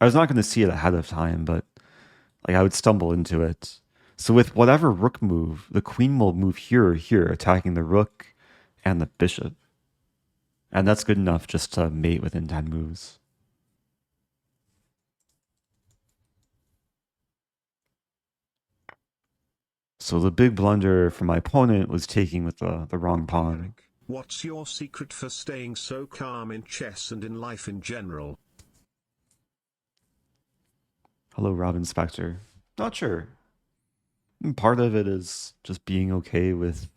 I was not going to see it ahead of time, but like I would stumble into it. So with whatever rook move, the queen will move here or here, attacking the rook and the bishop. And that's good enough just to mate within 10 moves. So the big blunder for my opponent was taking with the wrong pawn. What's your secret for staying so calm in chess and in life in general? Hello, Robin Spector. Not sure. Part of it is just being okay with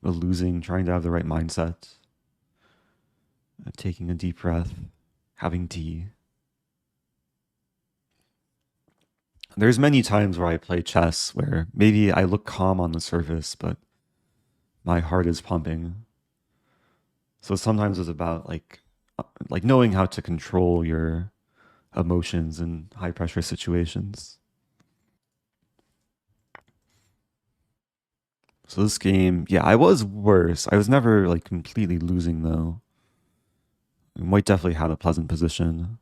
losing, trying to have the right mindset, taking a deep breath, having tea. There's many times where I play chess where maybe I look calm on the surface, but my heart is pumping. So sometimes it's about like knowing how to control your emotions in high pressure situations. So this game, yeah, I was worse. I was never like completely losing though. White definitely had a pleasant position.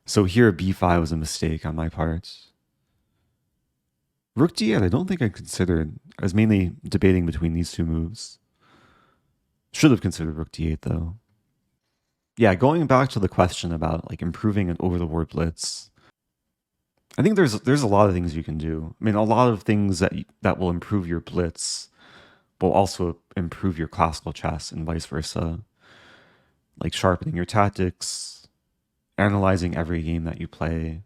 So here b5 was a mistake on my part. Rook d8, I don't think I considered. I was mainly debating between these two moves. Should have considered rook d8 though. Yeah, going back to the question about like improving an over the board blitz, I think there's a lot of things you can do. I mean, a lot of things that will improve your blitz will also improve your classical chess and vice versa. Like sharpening your tactics, analyzing every game that you play,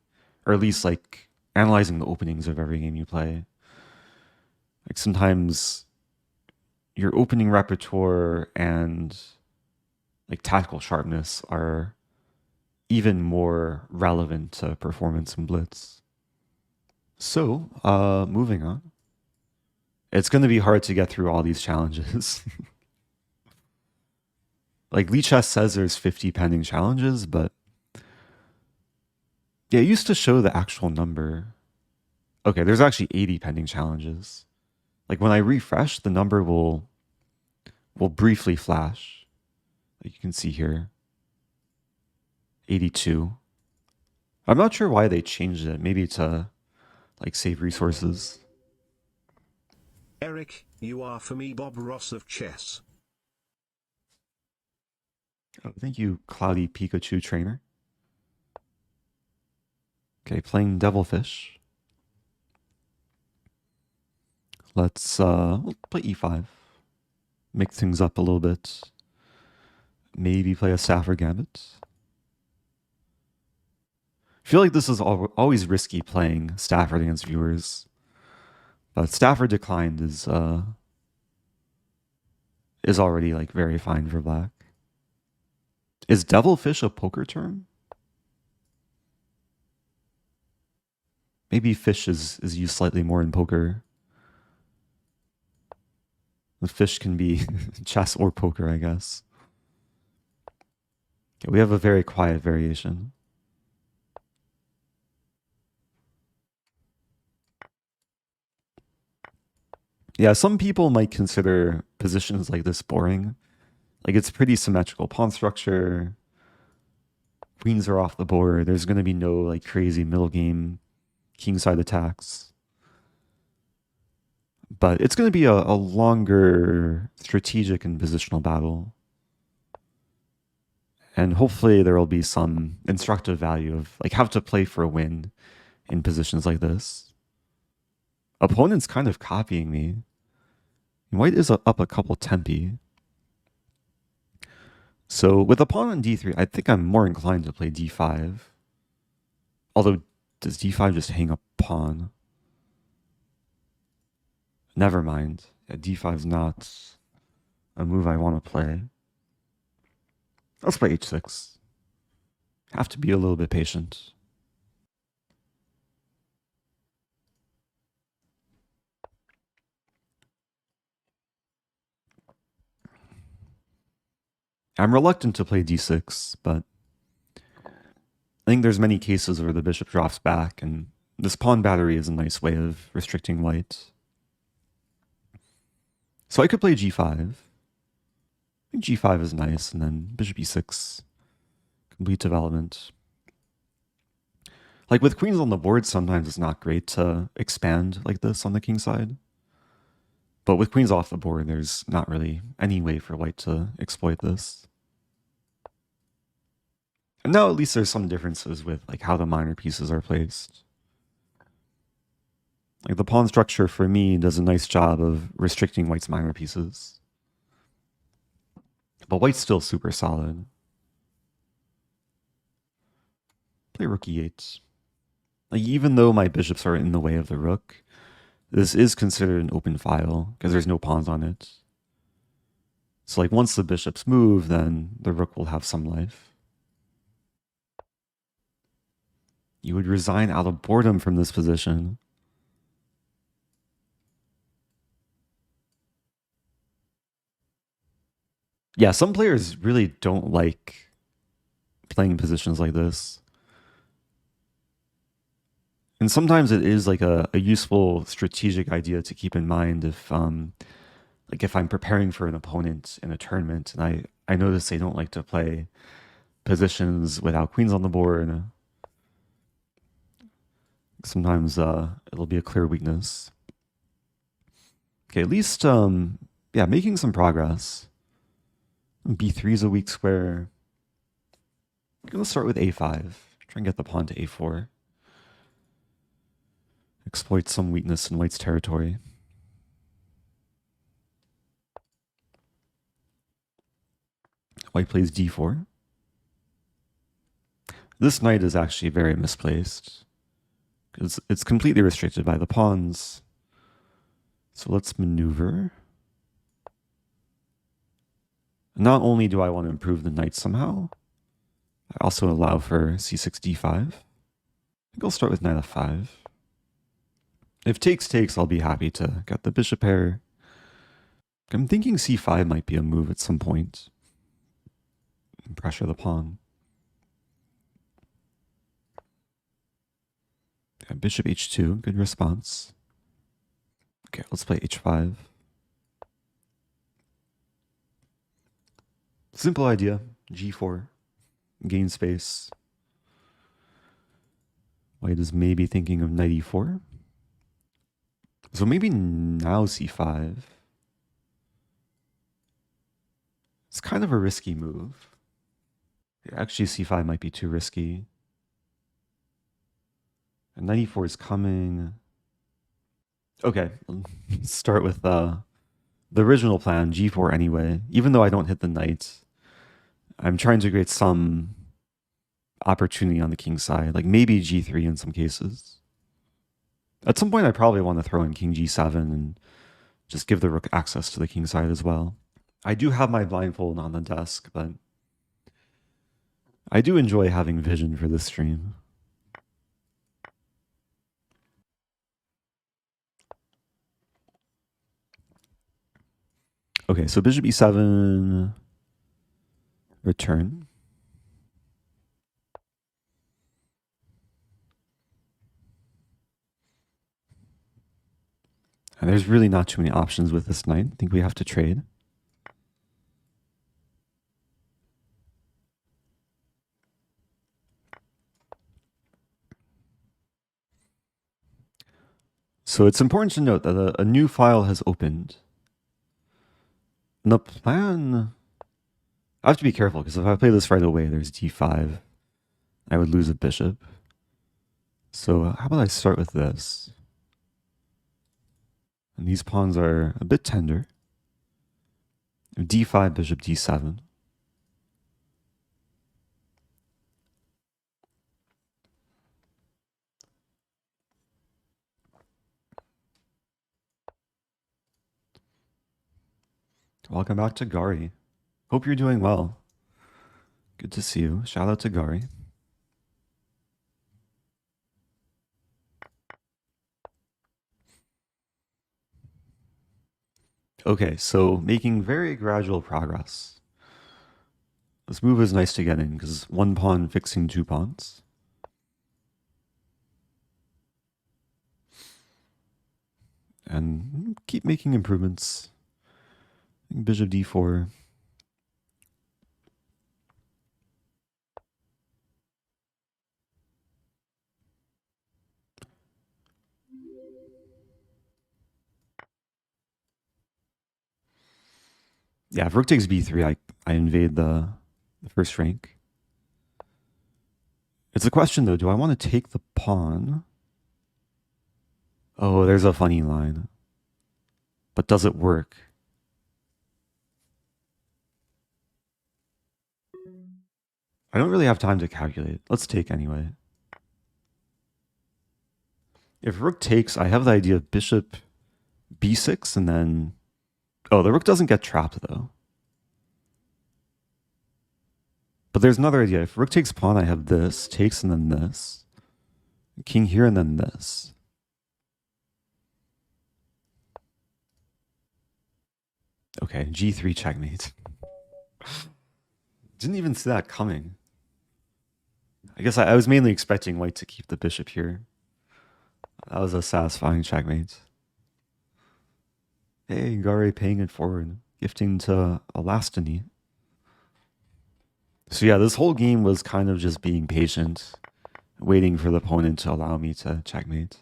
or at least like analyzing the openings of every game you play. Like sometimes your opening repertoire and like tactical sharpness are even more relevant to performance in blitz. So, moving on. It's going to be hard to get through all these challenges. Like Lichess says there's 50 pending challenges, but yeah, it used to show the actual number. Okay, there's actually 80 pending challenges. Like when I refresh, the number will briefly flash. Like you can see here. 82. I'm not sure why they changed it. Maybe to like save resources. Eric, you are for me Bob Ross of chess. Oh, thank you, Cloudy Pikachu Trainer. Okay, playing Devilfish. Let's we'll play e5. Make things up a little bit. Maybe play a Stafford Gambit. I feel like this is always risky playing Stafford against viewers. But Stafford declined is already like very fine for black. Is Devilfish a poker term? Maybe fish is used slightly more in poker. The fish can be chess or poker, I guess. Okay, we have a very quiet variation. Yeah, some people might consider positions like this boring. Like it's pretty symmetrical pawn structure. Queens are off the board. There's going to be no like crazy middle game kingside attacks. But it's going to be a longer strategic and positional battle. And hopefully there will be some instructive value of like how to play for a win in positions like this. Opponent's kind of copying me. White is up a couple tempi. So with a pawn on d3, I think I'm more inclined to play d5. Although, does d5 just hang a pawn? Never mind. Yeah, d5 is not a move I want to play. Let's play h6. Have to be a little bit patient. I'm reluctant to play d6, but I think there's many cases where the bishop drops back, and this pawn battery is a nice way of restricting white. So I could play g5. I think g5 is nice, and then bishop e6. Complete development. Like with queens on the board, sometimes it's not great to expand like this on the king side. But with queens off the board, there's not really any way for white to exploit this. And now at least there's some differences with like how the minor pieces are placed. Like the pawn structure for me does a nice job of restricting white's minor pieces. But white's still super solid. Play rook e8. Like even though my bishops are in the way of the rook, this is considered an open file because there's no pawns on it. So like once the bishops move, then the rook will have some life. You would resign out of boredom from this position. Yeah, some players really don't like playing positions like this. And sometimes it is like a useful strategic idea to keep in mind if like if I'm preparing for an opponent in a tournament and I notice they don't like to play positions without queens on the board. Sometimes it'll be a clear weakness. Okay, at least yeah, making some progress. B3 is a weak square. I'm gonna start with A5. Try and get the pawn to A4. Exploit some weakness in white's territory. White plays D4. This knight is actually very misplaced. It's completely restricted by the pawns. So let's maneuver. Not only do I want to improve the knight somehow, I also allow for c6 d5. I think I'll start with knight f5. If takes, I'll be happy to get the bishop pair. I'm thinking c5 might be a move at some point. Pressure the pawn. Yeah, bishop h2, good response. Okay, let's play h5. Simple idea, g4, gain space. White is maybe thinking of knight e4. So maybe now c5. It's kind of a risky move. Actually, c5 might be too risky. And knight e4 is coming. Okay, let's start with the original plan, g4 anyway. Even though I don't hit the knight, I'm trying to create some opportunity on the king side, like maybe g3 in some cases. At some point, I probably want to throw in king g7 and just give the rook access to the king side as well. I do have my blindfold on the desk, but I do enjoy having vision for this stream. Okay, so bishop e7, return. And there's really not too many options with this knight. I think we have to trade. So it's important to note that a new file has opened. And the plan, I have to be careful because if I play this right away, there's d5. I would lose a bishop. So how about I start with this? And these pawns are a bit tender. D5, bishop d7. Welcome back to Gary. Hope you're doing well. Good to see you. Shout out to Gary. Okay, so making very gradual progress. This move is nice to get in because one pawn fixing two pawns. And keep making improvements. Bishop d4. Yeah, if rook takes b3, I invade the first rank. It's a question, though. Do I want to take the pawn? Oh, there's a funny line. But does it work? I don't really have time to calculate. Let's take anyway. If rook takes, I have the idea of bishop b6 and then... Oh, the rook doesn't get trapped though. But there's another idea. If rook takes pawn, I have this, takes and then this. King here and then this. Okay, g3 checkmate. Didn't even see that coming. I guess I was mainly expecting white to keep the bishop here. That was a satisfying checkmate. Hey, Gare paying it forward. Gifting to Elastiny. So yeah, this whole game was kind of just being patient. Waiting for the opponent to allow me to checkmate.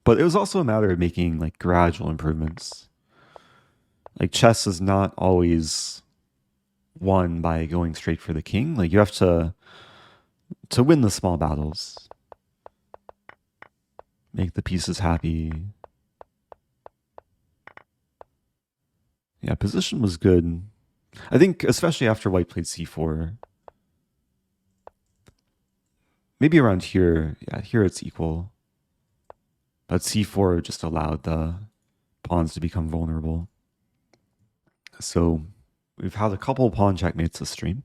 But it was also a matter of making like gradual improvements. Like chess is not always won by going straight for the king. Like you have to win the small battles. Make the pieces happy. Yeah, position was good. I think especially after white played c4. Maybe around here, yeah, here it's equal. But c4 just allowed the pawns to become vulnerable. So we've had a couple pawn checkmates this stream.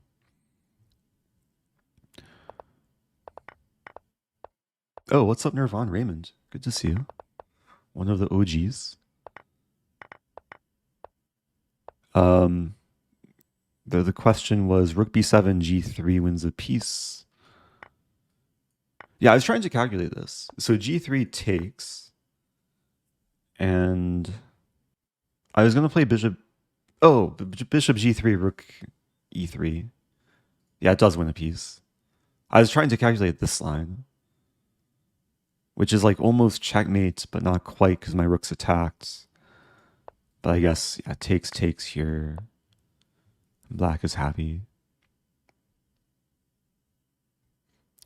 Oh, what's up, Nirvan Raymond? Good to see you. One of the OGs. The question was rook b7, g3 wins a piece. Yeah, I was trying to calculate this. So g3 takes, and I was going to play bishop. Oh, bishop g3, rook e3. Yeah, it does win a piece. I was trying to calculate this line, which is like almost checkmate, but not quite because my rook's attacked. But I guess, yeah, takes here. Black is happy.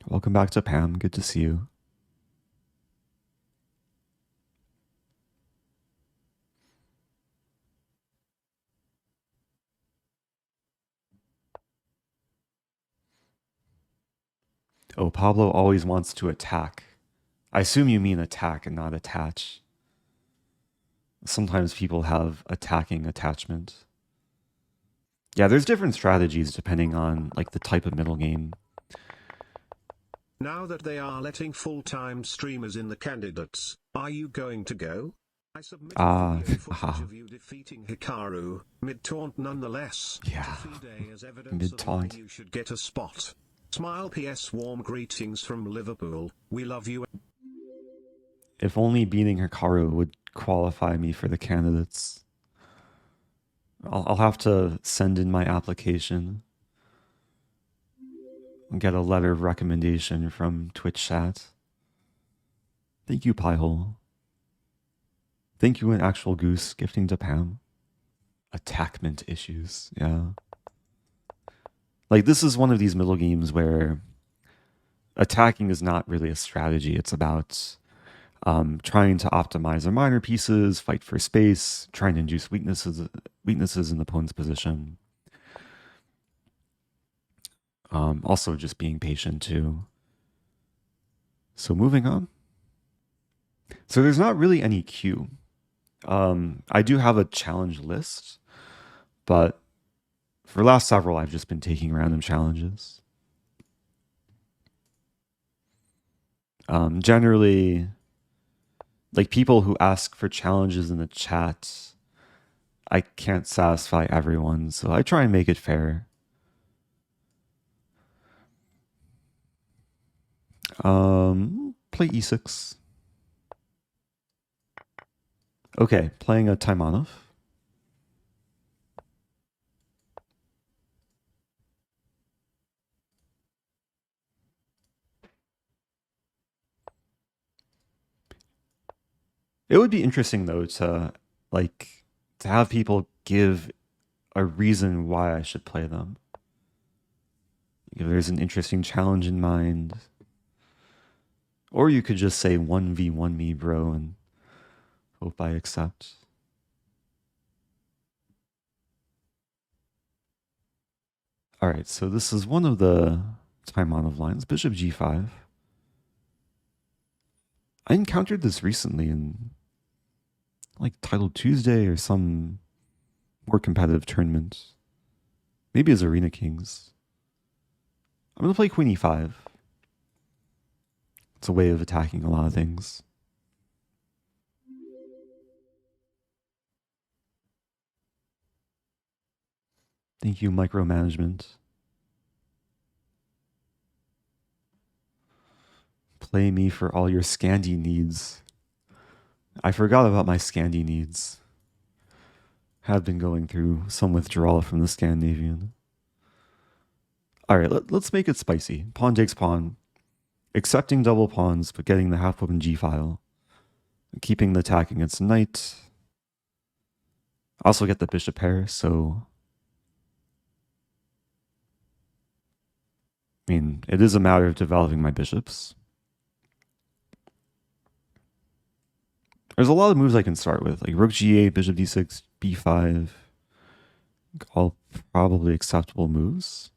Welcome back to Pam. Good to see you. Oh, Pablo always wants to attack. I assume you mean attack and not attach. Sometimes people have attacking attachment. Yeah, there's different strategies depending on like the type of middle game. Now that they are letting full-time streamers in the candidates, are you going to go? I submitted video footage of you defeating Hikaru, mid-taunt nonetheless. Yeah, as evidence mid-taunt. Of you should get a spot. Smile PS warm greetings from Liverpool, we love you. If only beating Hikaru would qualify me for the candidates. I'll have to send in my application and get a letter of recommendation from Twitch chat. Thank you, Piehole. Thank you, an actual goose, gifting to Pam. Attackment issues, yeah. Like, this is one of these middle games where attacking is not really a strategy. It's about trying to optimize our minor pieces, fight for space, trying to induce weaknesses in the opponent's position. Also just being patient too. So moving on. So there's not really any queue. I do have a challenge list, but for the last several, I've just been taking random challenges. Generally, like people who ask for challenges in the chat, I can't satisfy everyone, so I try and make it fair. Play e6. Okay, playing a Taimanov. It would be interesting though to have people give a reason why I should play them. If there's an interesting challenge in mind, Or you could just say 1v1 me, bro, and hope I accept. Alright, so this is one of the Taimanov lines, bishop g5. I encountered this recently in like Title Tuesday or some more competitive tournament. Maybe as Arena Kings. I'm going to play queen e5. It's a way of attacking a lot of things. Thank you, micromanagement. Play me for all your Scandi needs. I forgot about my Scandi needs. Have been going through some withdrawal from the Scandinavian. Alright, let's make it spicy. Pawn takes pawn. Accepting double pawns, but getting the half-open g-file. Keeping the attack against knight. Also get the bishop pair, so... I mean, it is a matter of developing my bishops. There's a lot of moves I can start with, like rook g8, bishop d6, b5. All probably acceptable moves.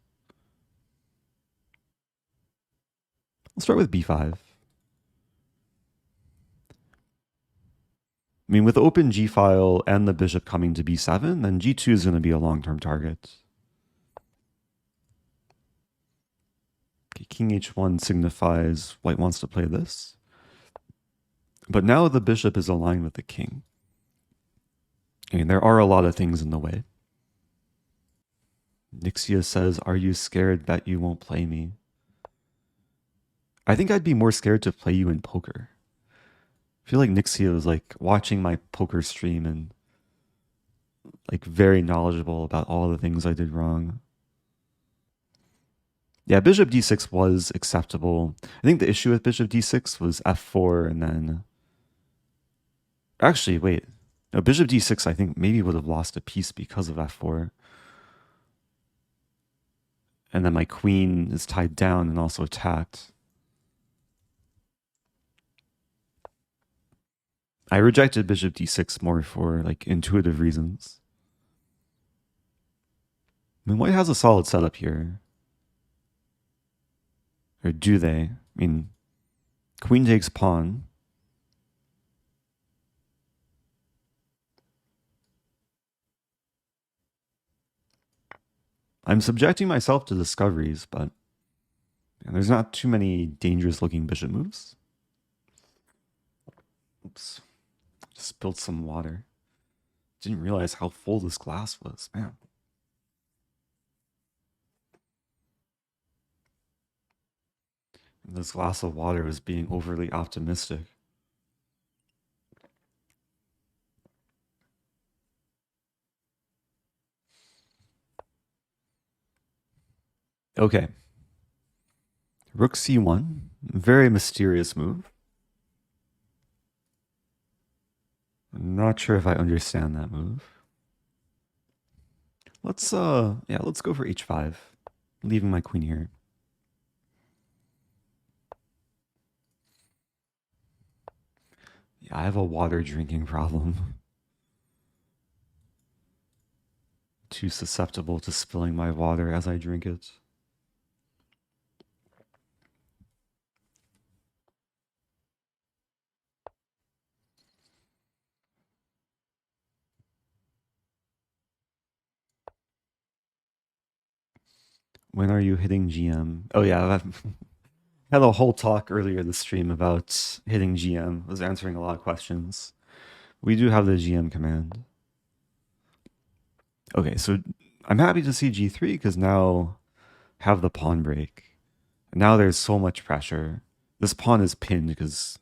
I'll start with b5. I mean, with open g-file and the bishop coming to b7, then g2 is going to be a long-term target. Okay, king h1 signifies white wants to play this. But now the bishop is aligned with the king. I mean, there are a lot of things in the way. Nixia says, are you scared that you won't play me? I think I'd be more scared to play you in poker. I feel like Nixia was like watching my poker stream and like very knowledgeable about all the things I did wrong. Yeah, bishop d6 was acceptable. I think the issue with bishop d6 was f4 and then... Actually, wait. No, bishop d6 I think maybe would have lost a piece because of f4. And then my queen is tied down and also attacked. I rejected bishop d6 more for like intuitive reasons. I mean, white has a solid setup here. Or do they? I mean, queen takes pawn. I'm subjecting myself to discoveries, but there's not too many dangerous looking bishop moves. Oops. Just spilled some water. Didn't realize how full this glass was, man. This glass of water was being overly optimistic. Okay. Rook c1. Very mysterious move. I'm not sure if I understand that move. Let's go for h5. Leaving my queen here. Yeah, I have a water drinking problem. Too susceptible to spilling my water as I drink it. When are you hitting GM? Oh yeah, I had a whole talk earlier this stream about hitting GM. I was answering a lot of questions. We do have the GM command. Okay, so I'm happy to see G3 because now have the pawn break. And now there's so much pressure. This pawn is pinned because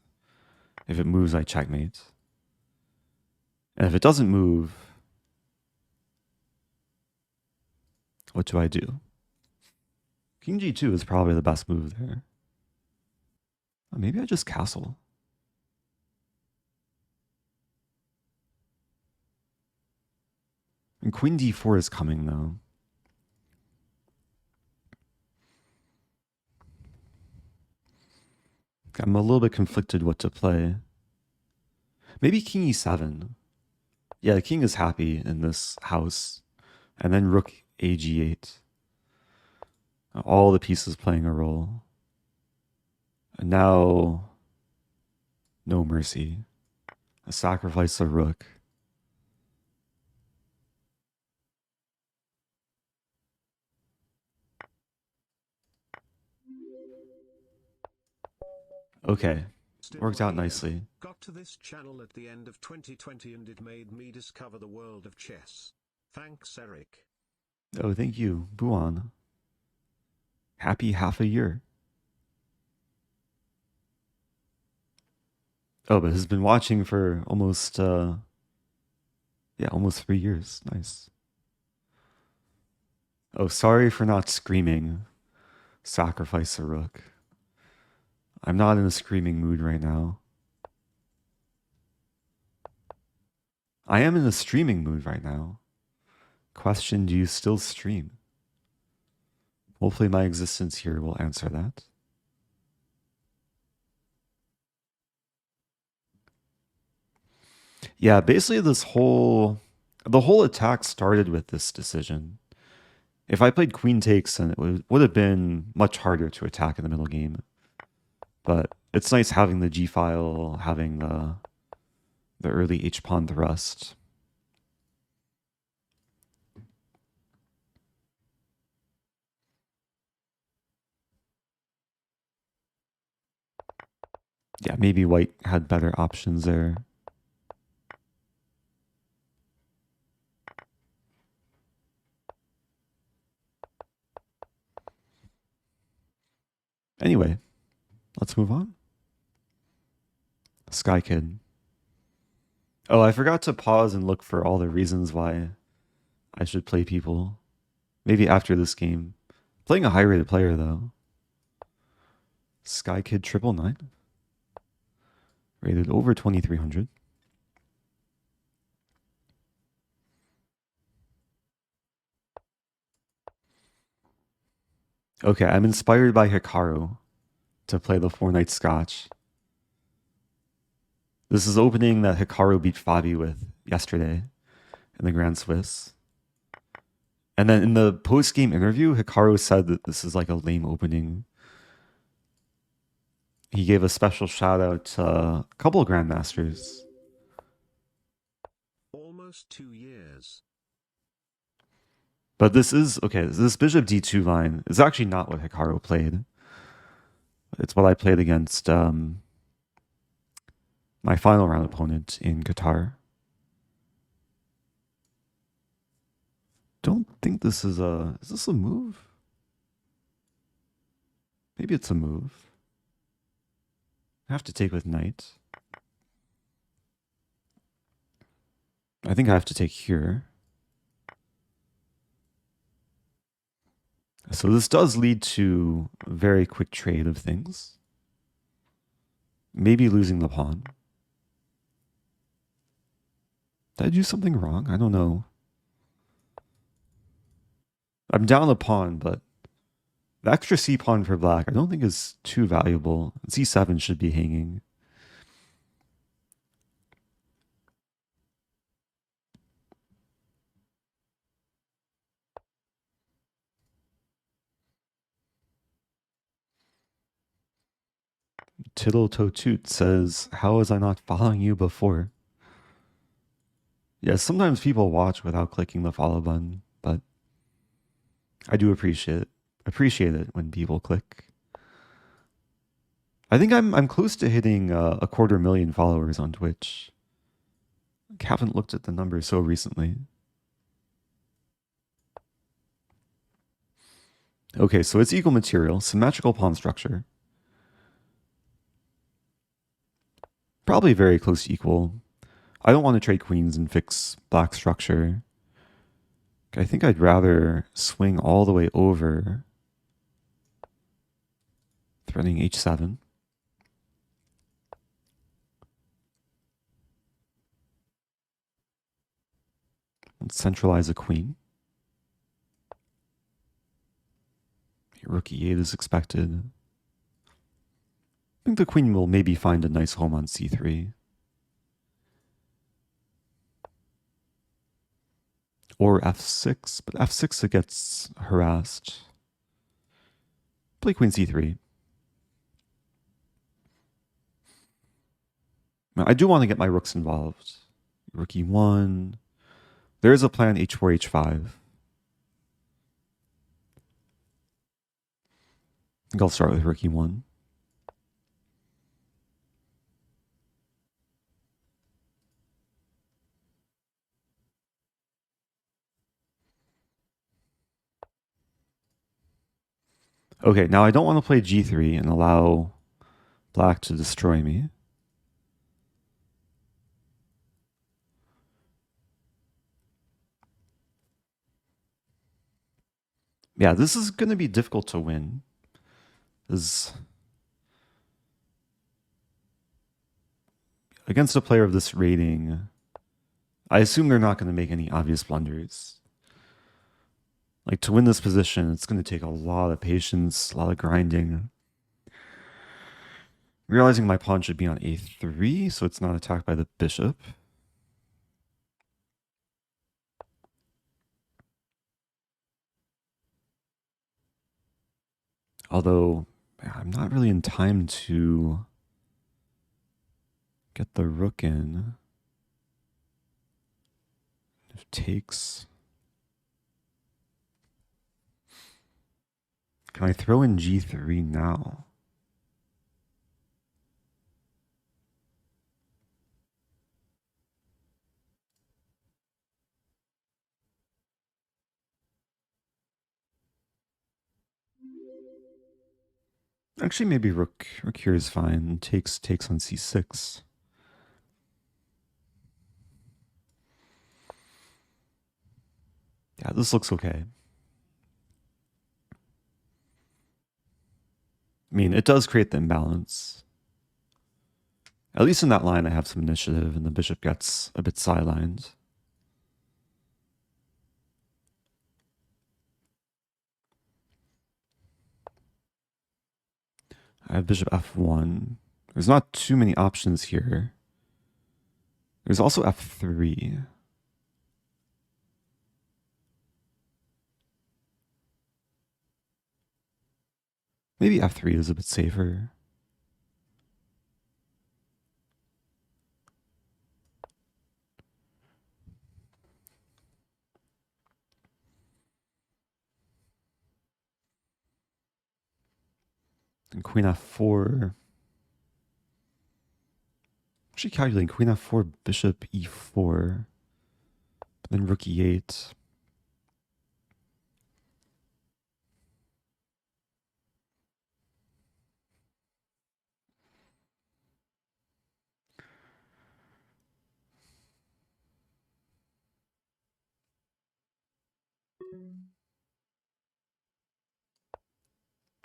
if it moves, I checkmate. And if it doesn't move, what do I do? King G2 is probably the best move there. Oh, maybe I just castle. And Queen D4 is coming though. I'm a little bit conflicted what to play. Maybe king e7. Yeah, the king is happy in this house. And then rook ag8. All the pieces playing a role. And now, no mercy. A sacrifice a rook. Okay, worked out nicely. Got to this channel at the end of 2020 and it made me discover the world of chess. Thanks, Eric. Oh, thank you, Buon. Happy half a year. Oh, but has been watching for almost, almost 3 years. Nice. Oh, sorry for not screaming. Sacrifice a rook. I'm not in a screaming mood right now. I am in a streaming mood right now. Question, do you still stream? Hopefully my existence here will answer that. Yeah, basically the whole attack started with this decision. If I played queen takes, then it would have been much harder to attack in the middle game. But it's nice having the G file, having the early H pawn thrust. Yeah, maybe white had better options there. Anyway, let's move on. Sky Kid. Oh, I forgot to pause and look for all the reasons why I should play people. Maybe after this game. Playing a high-rated player, though. Sky Kid 999. Rated over 2,300. Okay, I'm inspired by Hikaru to play the 4-Knight Scotch. This is opening that Hikaru beat Fabi with yesterday in the Grand Swiss. And then in the post-game interview, Hikaru said that this is like a lame opening. He gave a special shout out to a couple of grandmasters. Almost 2 years. But this is, okay, this bishop d2 line is actually not what Hikaru played. It's what I played against my final round opponent in Qatar. Don't think this is this a move? Maybe it's a move. I have to take with knight. I think I have to take here. So this does lead to a very quick trade of things. Maybe losing the pawn. Did I do something wrong? I don't know. I'm down the pawn, but the extra c pawn for black I don't think is too valuable. c7 should be hanging. Tittle Toe Toot says, how was I not following you before? Yeah, sometimes people watch without clicking the follow button, but I do appreciate it when people click. I think I'm close to hitting a 250,000 followers on Twitch. I haven't looked at the numbers so recently. Okay, so it's equal material, symmetrical pawn structure. Probably very close to equal. I don't want to trade queens and fix black structure. I think I'd rather swing all the way over, threatening h7. Let's centralize a queen. Rook e8 is expected. think the queen will maybe find a nice home on c3. Or f6, but f6 it gets harassed. Play queen c3. Now, I do want to get my rooks involved. Rook e1. There is a plan h4, h5. I think I'll start with rook e1. Okay, now I don't want to play g3 and allow black to destroy me. Yeah, this is going to be difficult to win. Against a player of this rating, I assume they're not going to make any obvious blunders. Like, to win this position, it's going to take a lot of patience, a lot of grinding. Realizing my pawn should be on a3, so it's not attacked by the bishop. Although, I'm not really in time to get the rook in. If takes. Can I throw in g3 now? Actually, maybe rook here is fine. Takes on c6. Yeah, this looks okay. I mean, it does create the imbalance. At least in that line, I have some initiative, and the bishop gets a bit sidelined. I have bishop f1. There's not too many options here. There's also f3. Maybe f3 is a bit safer. And queen f4. Actually calculating queen f4, bishop e4, then rook e8.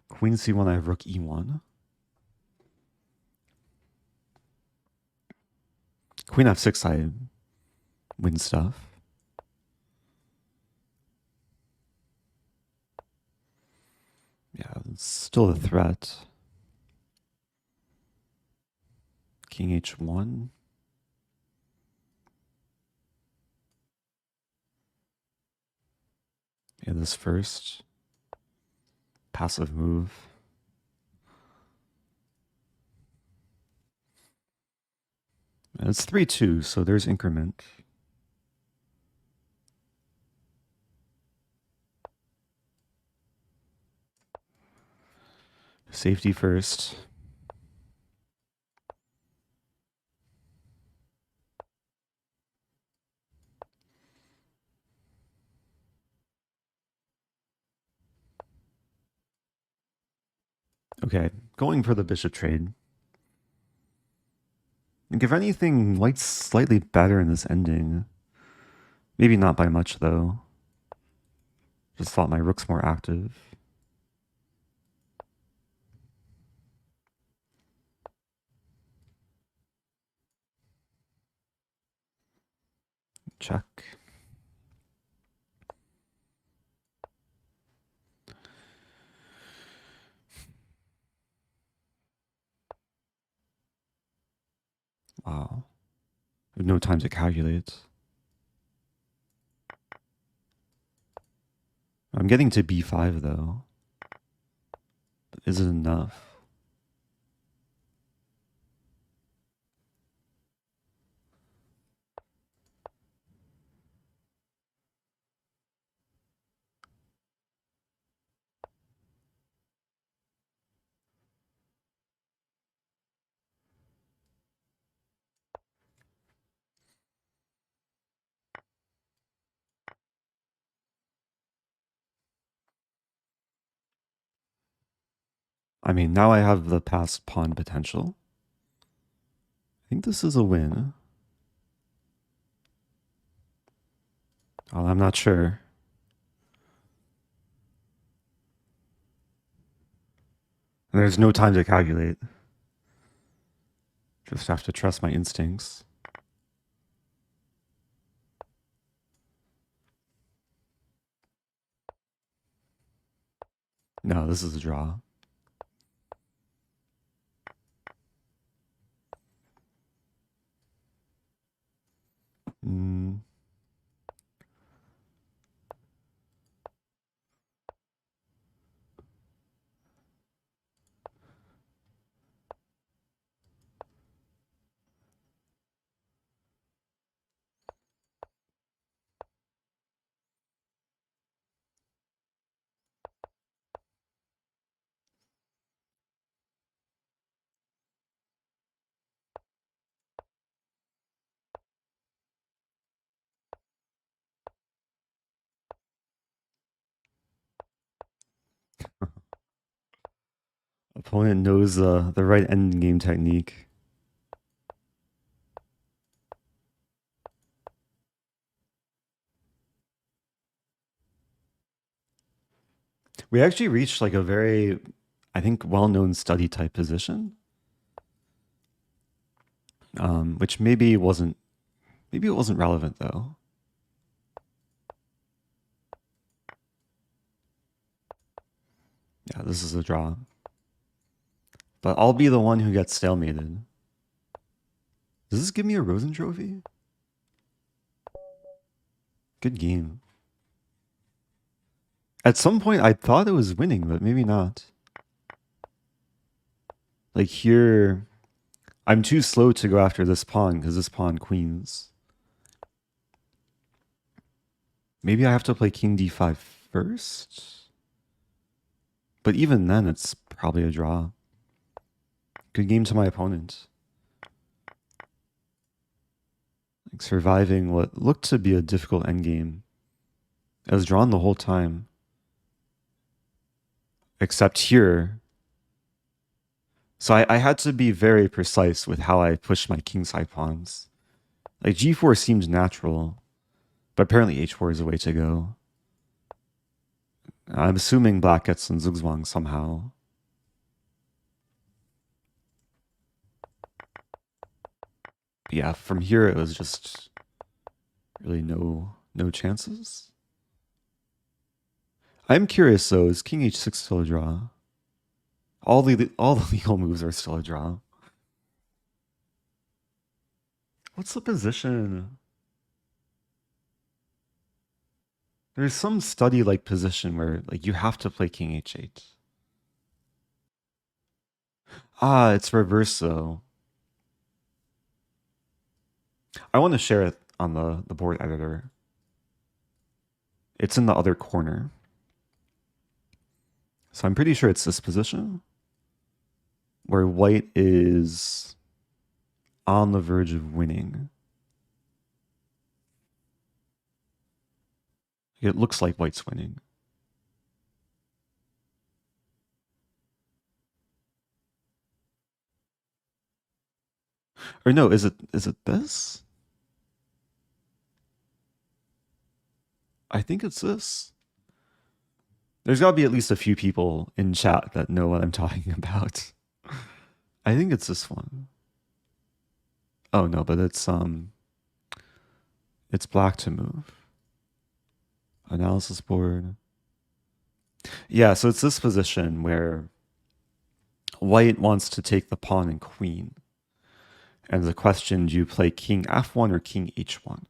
Queen c1, I have rook e1. Queen f6, I win stuff. Yeah, it's still a threat. King h1. Yeah, this first. Passive move. And it's 3-2, so there's increment. Safety first. Okay, going for the bishop trade. I think if anything, white's slightly better in this ending. Maybe not by much, though. Just thought my rook's more active. Check. Wow. I have no time to calculate. I'm getting to b5 though. But is it enough? I mean, now I have the passed pawn potential. I think this is a win. Oh, I'm not sure. And there's no time to calculate. Just have to trust my instincts. No, this is a draw. Mm. Opponent knows the right endgame technique. We actually reached like a very, I think, well-known study type position, which maybe it wasn't relevant though. Yeah, this is a draw. But I'll be the one who gets stalemated. Does this give me a Rosen trophy? Good game. At some point, I thought it was winning, but maybe not. Like here, I'm too slow to go after this pawn because this pawn queens. Maybe I have to play king d5 first? But even then, it's probably a draw. Good game to my opponent. Like surviving what looked to be a difficult endgame. It was drawn the whole time. Except here. So I had to be very precise with how I pushed my kingside pawns. Like g4 seemed natural, but apparently h4 is the way to go. I'm assuming black gets some zugzwang somehow. But yeah, from here it was just really no chances. I'm curious though, is king h6 still a draw? All the legal moves are still a draw. What's the position? There's some study like position where like you have to play king h8. Ah, it's reverse though. I want to share it on the board editor. It's in the other corner. So I'm pretty sure it's this position where white is on the verge of winning. It looks like white's winning. Or no, is it this? I think it's this. There's got to be at least a few people in chat that know what I'm talking about. I think it's this one. Oh no, but it's black to move. Analysis board. Yeah, so it's this position where white wants to take the pawn and queen. And the question, do you play king f1 or king h1?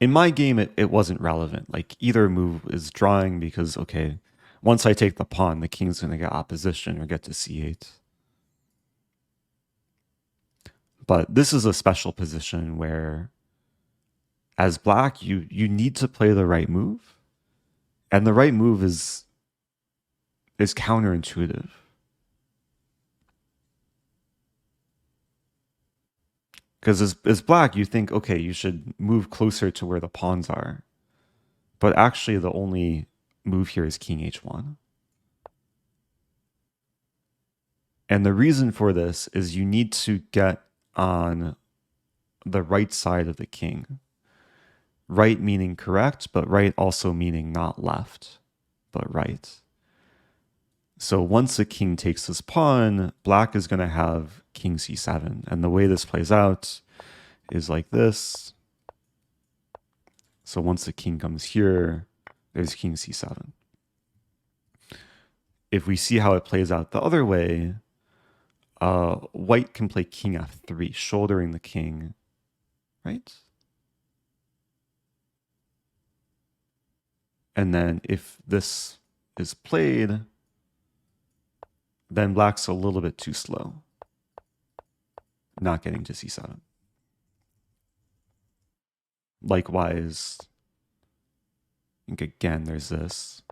In my game, it wasn't relevant. Like, either move is drawing because, okay, once I take the pawn, the king's going to get opposition or get to c8. But this is a special position where, as black, you need to play the right move. And the right move is counterintuitive. Because as black, you think, okay, you should move closer to where the pawns are. But actually, the only move here is king h1. And the reason for this is you need to get on the right side of the king. Right meaning correct, but right also meaning not left, but right. So once the king takes this pawn, black is going to have king c7. And the way this plays out is like this. So once the king comes here, there's king c7. If we see how it plays out the other way, white can play king f3, shouldering the king, right? And then if this is played, then black's a little bit too slow, not getting to c7. Likewise, I think again, there's this.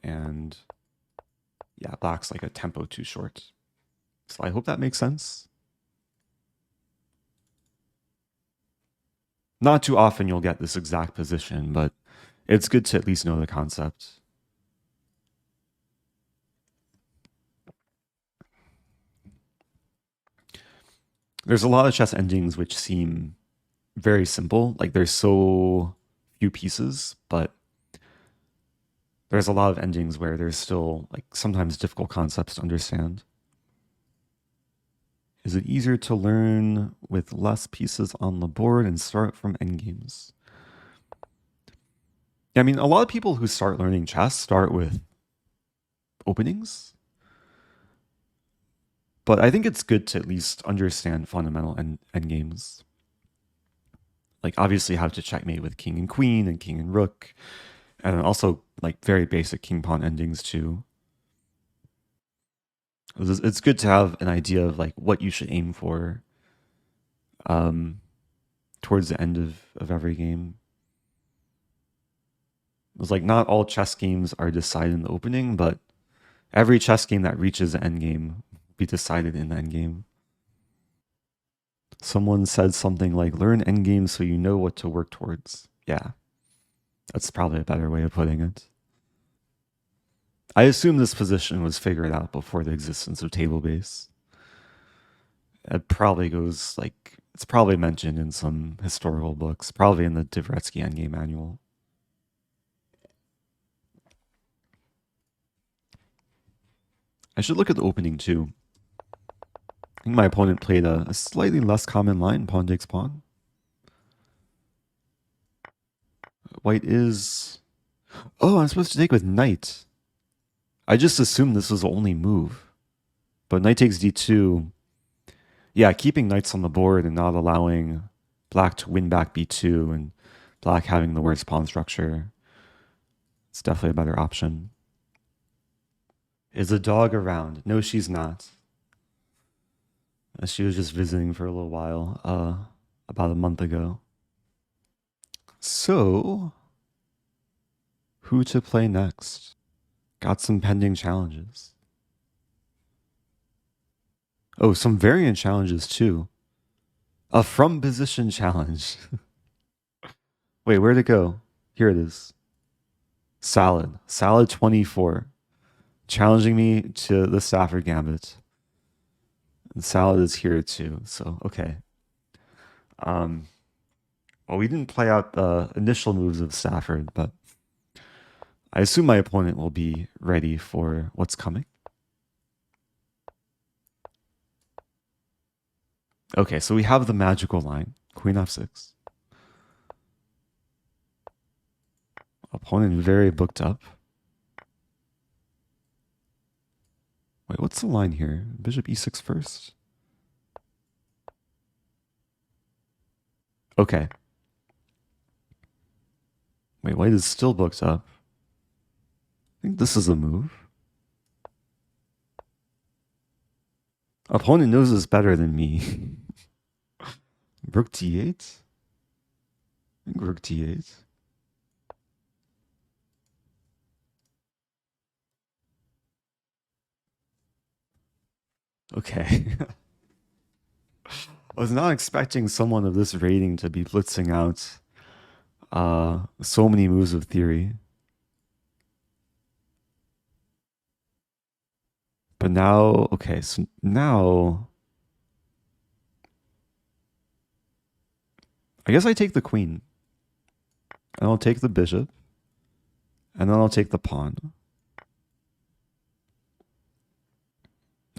And yeah, black's like a tempo too short. So I hope that makes sense. Not too often you'll get this exact position, but it's good to at least know the concept. There's a lot of chess endings which seem very simple. Like, there's so few pieces, but there's a lot of endings where there's still like sometimes difficult concepts to understand. Is it easier to learn with less pieces on the board and start from endgames? I mean, a lot of people who start learning chess start with openings. But I think it's good to at least understand fundamental endgames. Like, obviously how to checkmate with king and queen and king and rook. And also like very basic king pawn endings too. It's good to have an idea of like what you should aim for towards the end of every game. It's like not all chess games are decided in the opening, but every chess game that reaches the end game will be decided in the end game. Someone said something like, learn endgame so you know what to work towards. Yeah, that's probably a better way of putting it. I assume this position was figured out before the existence of table base. It probably goes like, it's probably mentioned in some historical books, probably in the Dvoretsky Endgame Manual. I should look at the opening too. I think my opponent played a slightly less common line, pawn takes pawn. White is... Oh, I'm supposed to take with knight. I just assumed this was the only move. But knight takes d2. Yeah, keeping knights on the board and not allowing black to win back b2 and black having the worst pawn structure. It's definitely a better option. Is the dog around? No, she's not. She was just visiting for a little while, about a month ago. So, who to play next? Got some pending challenges. Oh, some variant challenges too. A from position challenge. Wait, where'd it go? Here it is. Salad 24, challenging me to the Stafford Gambit. And Salad is here too. So okay. Well, we didn't play out the initial moves of Stafford, but I assume my opponent will be ready for what's coming. Okay, so we have the magical line, Queen f6. Opponent very booked up. what's the line here? Bishop e6 first? Okay. Wait, white is still booked up. I think this is a move. Opponent knows this better than me. Rook d8? I think rook d8. Okay. I was not expecting someone of this rating to be blitzing out so many moves of theory. But now, okay, so now I guess I take the queen. And I'll take the bishop. And then I'll take the pawn.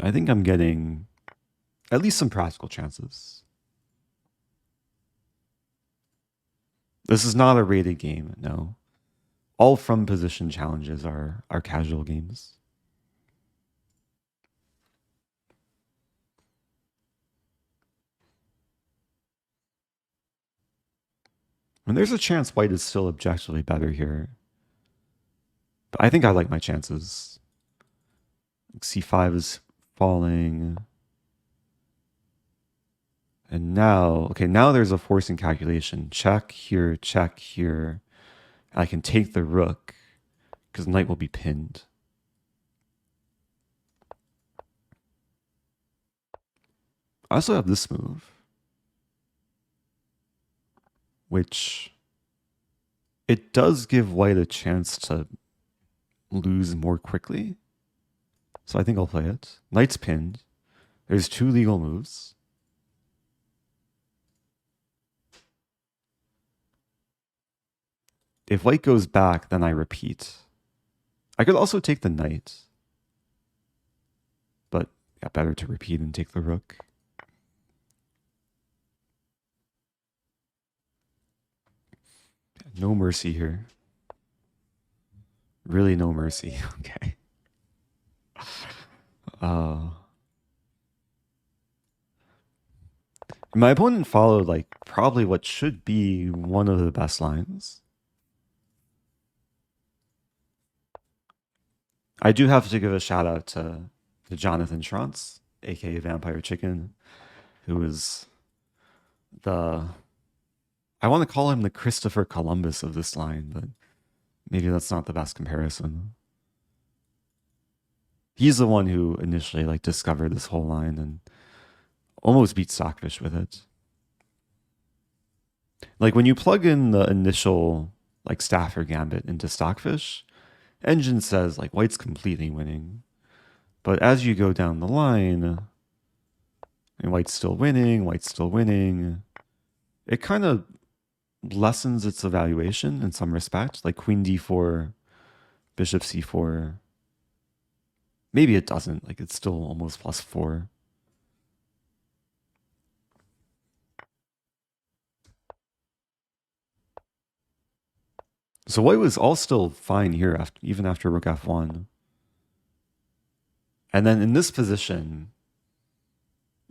I think I'm getting at least some practical chances. This is not a rated game, no. All from position challenges are casual games. And there's a chance white is still objectively better here. But I think I like my chances. c5 is falling. And now, okay, now there's a forcing calculation. Check here, check here. I can take the rook because knight will be pinned. I also have this move, which it does give white a chance to lose more quickly. So I think I'll play it. Knight's pinned. There's two legal moves. If white goes back, then I repeat. I could also take the knight. But yeah, better to repeat and take the rook. No mercy here. Really no mercy. Okay. My opponent followed like probably what should be one of the best lines. I do have to give a shout out to Jonathan Schrantz, aka Vampire Chicken, who is I want to call him the Christopher Columbus of this line, but maybe that's not the best comparison. He's the one who initially like discovered this whole line and almost beat Stockfish with it. Like when you plug in the initial like Stafford Gambit into Stockfish, Engine says like white's completely winning. But as you go down the line, and white's still winning, it kind of lessens its evaluation in some respect, like queen d4, bishop c4. Maybe it doesn't, like it's still almost +4. So white was all still fine here, even after rook f1. And then in this position,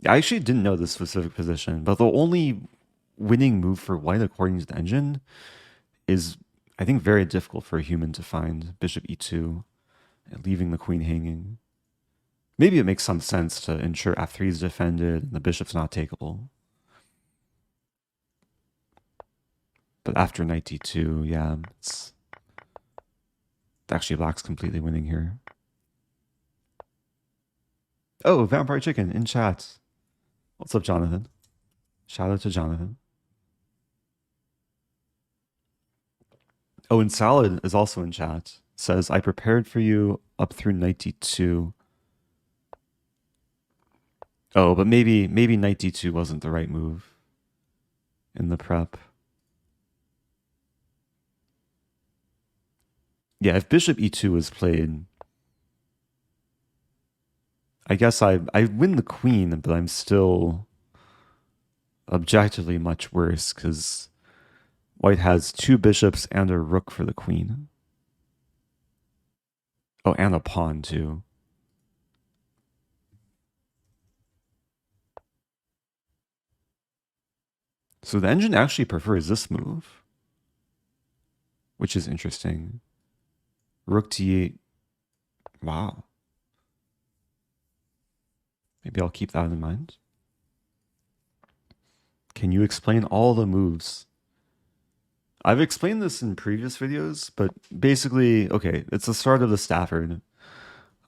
I actually didn't know this specific position, but the only winning move for white, according to the engine, is, I think, very difficult for a human to find. Bishop e2, and leaving the queen hanging. Maybe it makes some sense to ensure f3 is defended and the bishop's not takeable. But after knight d2, yeah, it's actually black's completely winning here. Oh, Vampire Chicken in chat. What's up, Jonathan? Shout out to Jonathan. Oh, and Salad is also in chat. Says, I prepared for you up through knight d2. Oh, but maybe knight d2 wasn't the right move in the prep. Yeah, if bishop e2 was played, I guess I win the queen, but I'm still objectively much worse because white has two bishops and a rook for the queen. Oh, and a pawn too. So the engine actually prefers this move, which is interesting. Rook d8. Wow. Maybe I'll keep that in mind. Can you explain all the moves? I've explained this in previous videos, but basically, okay, it's the start of the Stafford.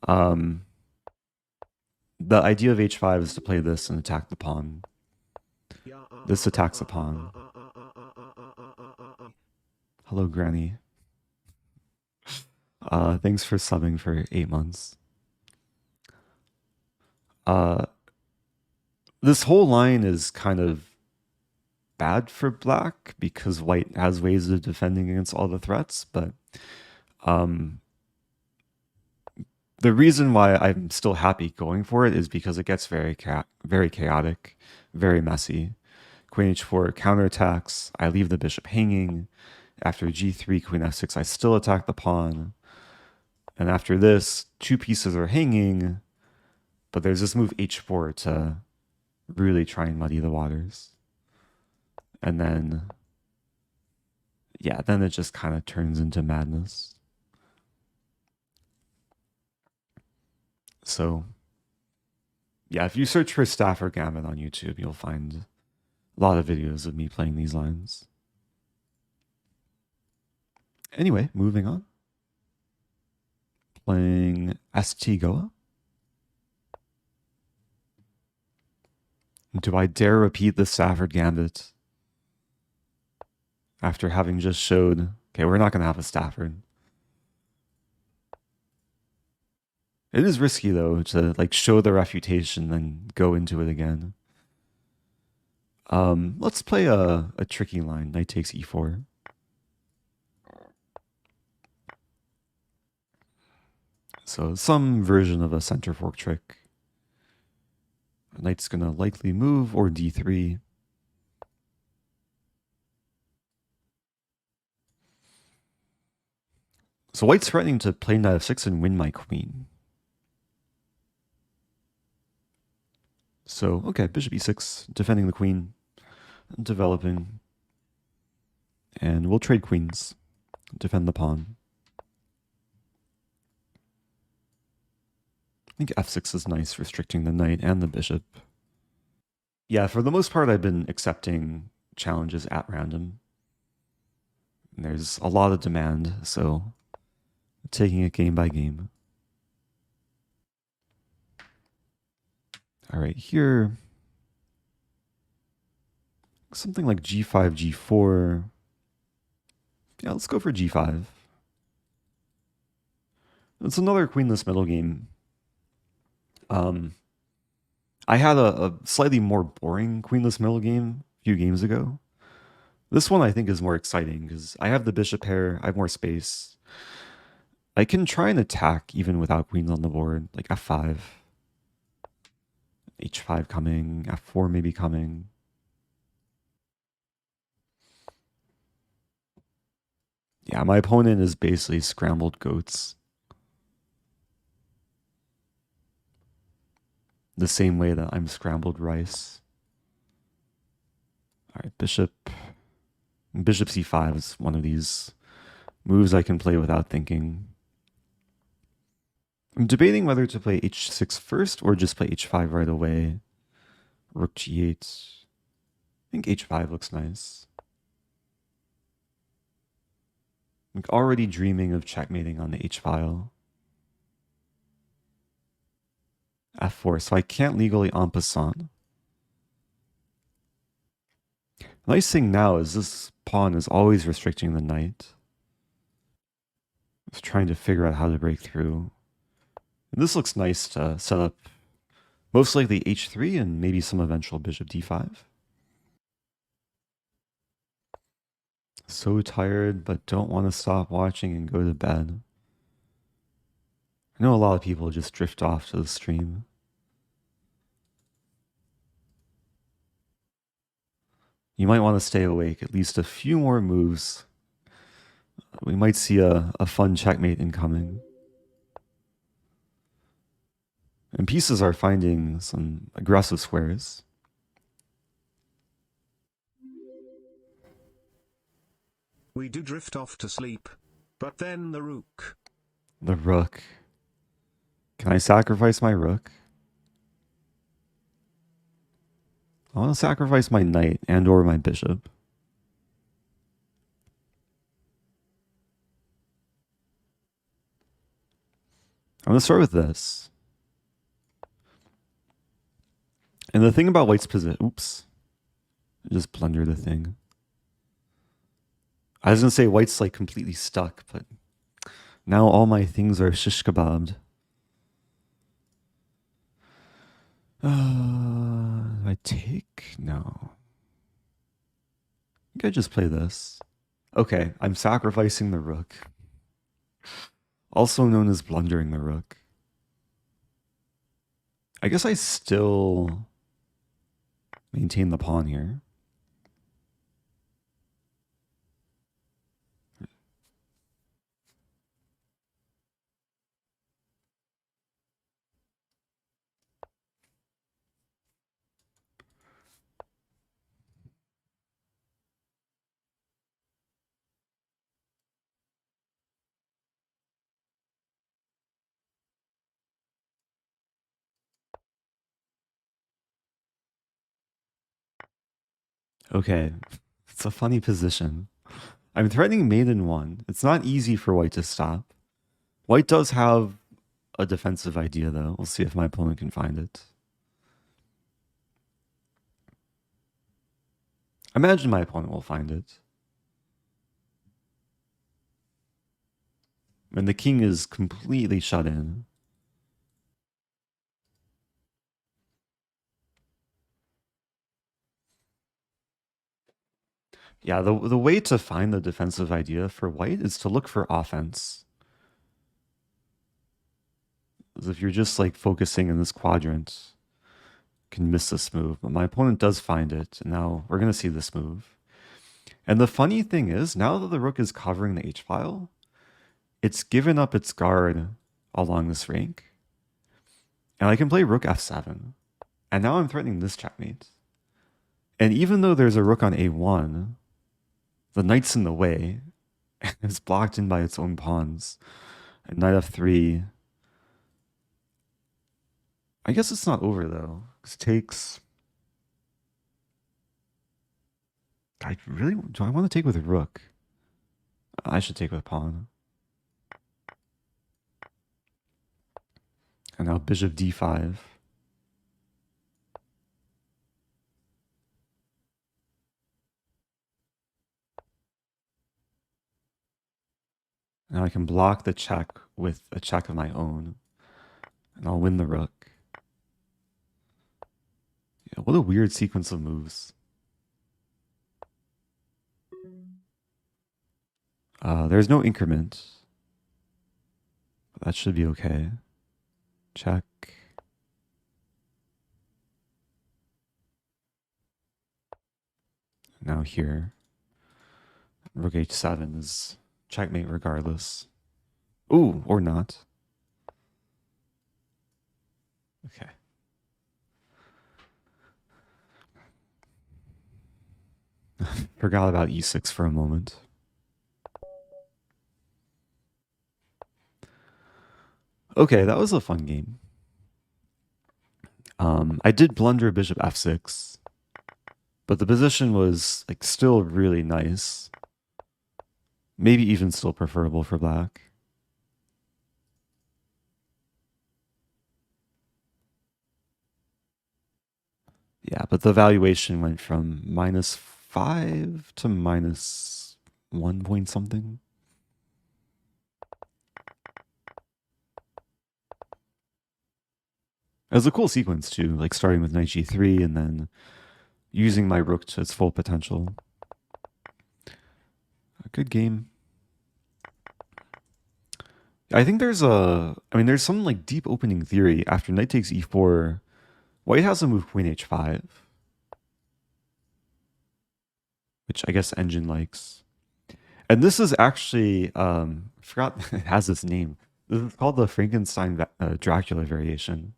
The idea of h5 is to play this and attack the pawn. This attacks the pawn. Hello, Granny. Thanks for subbing for 8 months. This whole line is kind of bad for black because white has ways of defending against all the threats, but the reason why I'm still happy going for it is because it gets very chaotic, very messy. Queen h4 counterattacks. I leave the bishop hanging. After g3, queen f6, I still attack the pawn. And after this, 2 pieces are hanging, but there's this move h4 to really try and muddy the waters. And then, yeah, then it just kind of turns into madness. So, yeah, if you search for Stafford Gambit on YouTube, you'll find a lot of videos of me playing these lines. Anyway, moving on. Playing stgoa. Do I dare repeat the Stafford Gambit after having just showed, okay, we're not going to have a Stafford. It is risky, though, to like show the refutation and go into it again. Let's play a tricky line. Knight takes e4. So some version of a center fork trick. Knight's going to likely move or d3. So white's threatening to play knight f6 and win my queen. So, okay, bishop e6, defending the queen, developing. And we'll trade queens, defend the pawn. I think f6 is nice, restricting the knight and the bishop. Yeah, for the most part, I've been accepting challenges at random. And there's a lot of demand, so taking it game by game. All right, here, something like g5, g4. Yeah, let's go for g5. It's another queenless middle game. I had a slightly more boring queenless middle game a few games ago. This one I think is more exciting because I have the bishop pair, I have more space. I can try and attack even without queens on the board, like f5. h5 coming, f4 maybe coming. Yeah, my opponent is basically scrambled goats. The same way that I'm scrambled rice. All right, bishop c5 is one of these moves I can play without thinking. I'm debating whether to play h6 first or just play h5 right away. Rook g8. I think h5 looks nice. I'm already dreaming of checkmating on the h-file. f4, so I can't legally en passant. The nice thing now is this pawn is always restricting the knight. Just trying to figure out how to break through. And this looks nice to set up most likely h3 and maybe some eventual bishop d5. So tired, but don't want to stop watching and go to bed. I know a lot of people just drift off to the stream. You might want to stay awake at least a few more moves. We might see a fun checkmate incoming. And pieces are finding some aggressive squares. we do drift off to sleep. But then the rook. The rook. Can I sacrifice my rook? I want to sacrifice my knight and or my bishop. I'm going to start with this. And the thing about white's position... Oops. I just blundered the thing. I was going to say white's like completely stuck, but now all my things are shish kebabbed. Do I take? No. I think I just play this. Okay, I'm sacrificing the rook. Also known as blundering the rook. I guess I still maintain the pawn here. Okay, it's a funny position. I'm threatening mate in 1. It's not easy for white to stop. White does have a defensive idea, though. We'll see if my opponent can find it. I imagine my opponent will find it. And the king is completely shut in. Yeah, the way to find the defensive idea for white is to look for offense. As if you're just like focusing in this quadrant, you can miss this move. But my opponent does find it, and now we're going to see this move. And the funny thing is, now that the rook is covering the h-file, it's given up its guard along this rank. And I can play rook f7. And now I'm threatening this checkmate. And even though there's a rook on a1, the knight's in the way, and it's blocked in by its own pawns. And knight f3. I guess it's not over, though. This takes... Do I want to take with rook? I should take with pawn. And now bishop d5. Now I can block the check with a check of my own. And I'll win the rook. Yeah, what a weird sequence of moves. There's no increment. But that should be okay. Check. Now here. Rook h7 is checkmate regardless. Ooh, or not. Okay. Forgot about e6 for a moment. Okay, that was a fun game. I did blunder bishop f6, but the position was like still really nice. Maybe even still preferable for black. Yeah, but the valuation went from -5 to -1 point something. It was a cool sequence too, like starting with knight g3 and then using my rook to its full potential. A good game. I think there's there's some like deep opening theory. After knight takes e4, white has to move queen h5, which I guess engine likes. And this is actually, I forgot it has this name. This is called the Frankenstein-Dracula variation.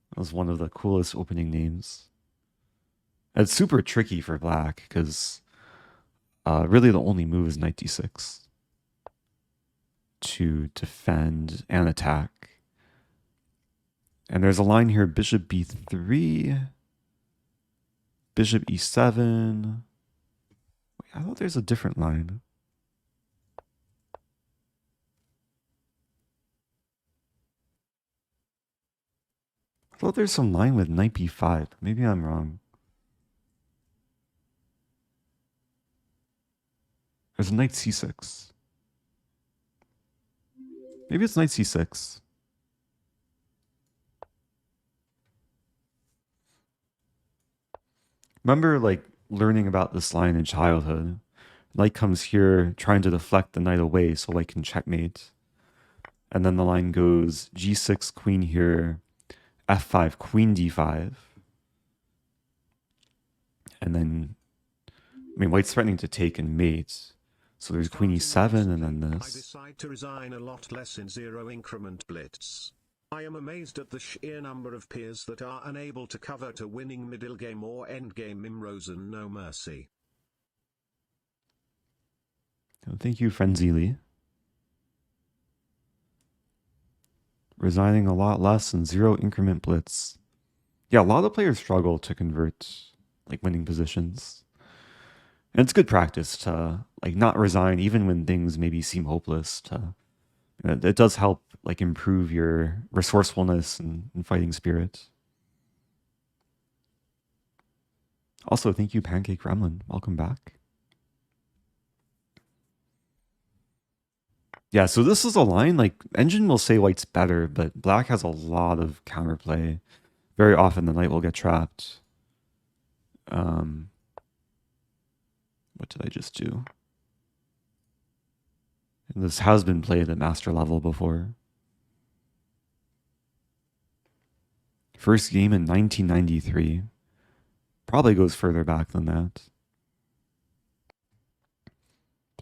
That was one of the coolest opening names. It's super tricky for black because Really the only move is knight d6 to defend and attack. And there's a line here, bishop b3, bishop e7. Wait, I thought there's a different line. I thought there's some line with knight b5. Maybe I'm wrong. There's a knight c6. Maybe it's knight c6. Remember, like, learning about this line in childhood. Knight comes here, trying to deflect the knight away so white can checkmate. And then the line goes g6, queen here, f5, queen d5. And then, I mean, white's threatening to take and mate. So there's queen e7 and then this. I decide to resign a lot less in zero increment blitz. I am amazed at the sheer number of peers that are unable to cover to winning middle game or end game in Rosen, no mercy. Thank you, Frenzili. Resigning a lot less in zero increment blitz. Yeah, a lot of players struggle to convert like winning positions. And it's good practice to like not resign even when things maybe seem hopeless. It does help like improve your resourcefulness and fighting spirit. Also, thank you, Pancake Gremlin. Welcome back. Yeah, so this is a line, like, Engine will say white's better, but black has a lot of counterplay. Very often the knight will get trapped. What did I just do? And this has been played at master level before. First game in 1993. Probably goes further back than that.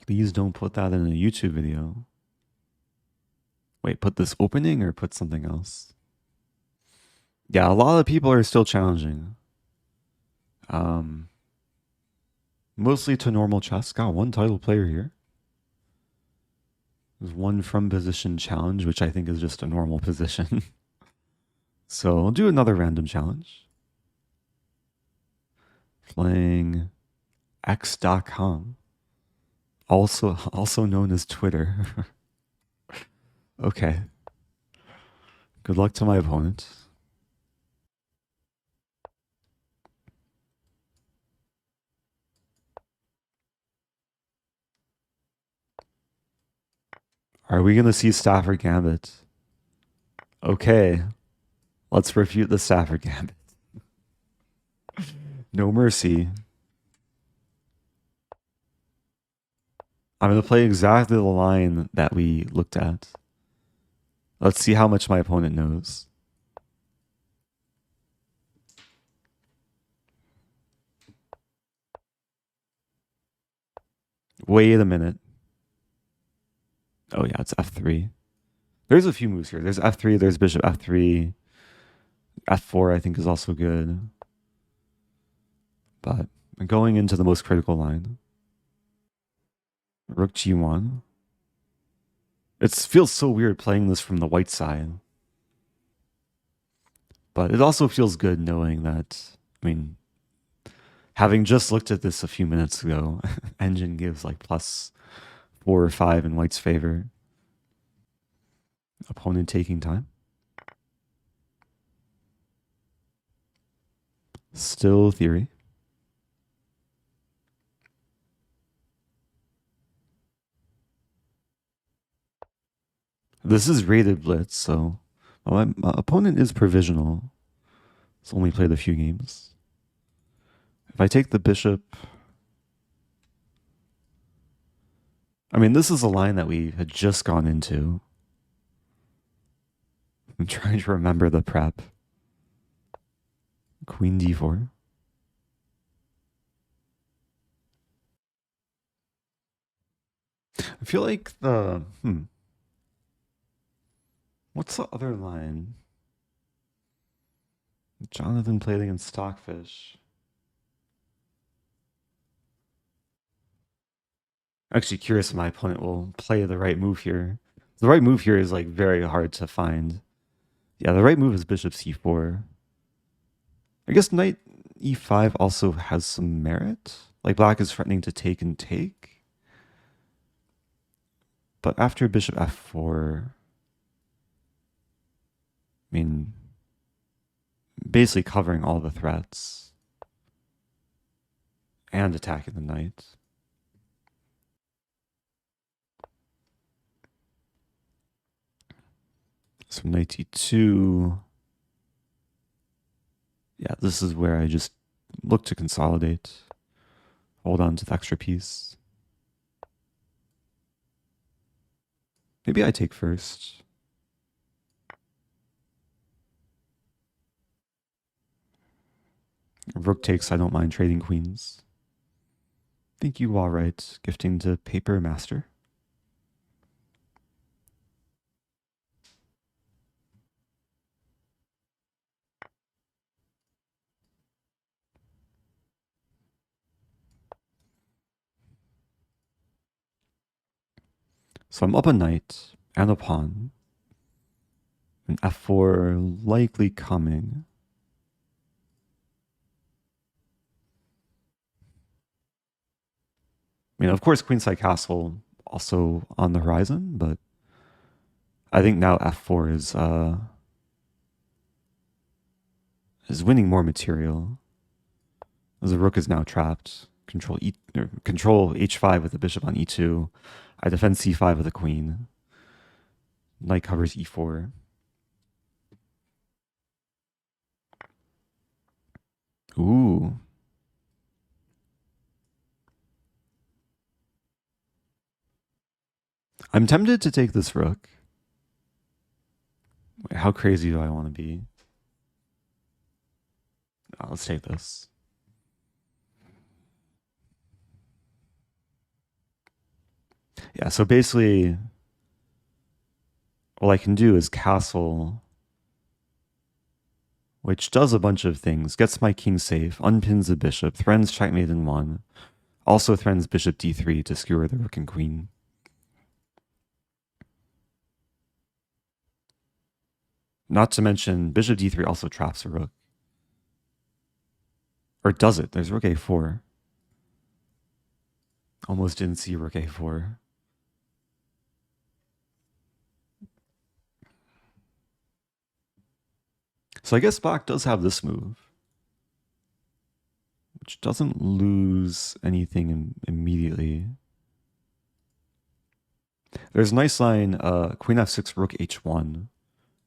Please don't put that in a YouTube video. Wait, put this opening or put something else? Yeah, a lot of people are still challenging. Mostly to normal chess. Got one title player here. There's one from position challenge, which I think is just a normal position. So I'll do another random challenge. Playing xdotcom, also known as Twitter. Okay. Good luck to my opponent. Are we going to see Stafford Gambit? Okay. Let's refute the Stafford Gambit. No mercy. I'm going to play exactly the line that we looked at. Let's see how much my opponent knows. Wait a minute. Oh yeah, it's f3. There's a few moves here. There's f3, there's bishop f3. f4 I think is also good. But I'm going into the most critical line. Rook g1. It feels so weird playing this from the white side. But it also feels good knowing that, I mean, having just looked at this a few minutes ago, Engine gives like +4 or 5 in white's favor. Opponent taking time. Still theory. This is rated Blitz, so my opponent is provisional. It's only played a few games. If I take the bishop, I mean, this is a line that we had just gone into. I'm trying to remember the prep. Queen d4. I feel like the what's the other line? Jonathan played against Stockfish. I'm actually curious if my opponent will play the right move here. The right move here is like very hard to find. Yeah, the right move is bishop c4. I guess knight e5 also has some merit. Like black is threatening to take and take. But after bishop f4, I mean, basically covering all the threats and attacking the knight. So knight e2. Yeah, this is where I just look to consolidate. Hold on to the extra piece. Maybe I take first. If rook takes, I don't mind trading queens. Thank you, Wallright, gifting to Paper Master. So I'm up a knight and a pawn. And f4 likely coming. I mean, of course, queenside castle also on the horizon, but I think now f4 is winning more material. As the rook is now trapped. Control h5 with the bishop on e2. I defend c5 with the queen. Knight covers e4. Ooh. I'm tempted to take this rook. Wait, how crazy do I want to be? Oh, let's take this. Yeah, so basically, all I can do is castle, which does a bunch of things. Gets my king safe, unpins the bishop, threatens checkmate in 1, also threatens bishop d3 to skewer the rook and queen. Not to mention, bishop d3 also traps a rook. Or does it? There's rook a4. Almost didn't see rook a4. So I guess black does have this move, which doesn't lose anything immediately. There's a nice line, queen f6, rook h1,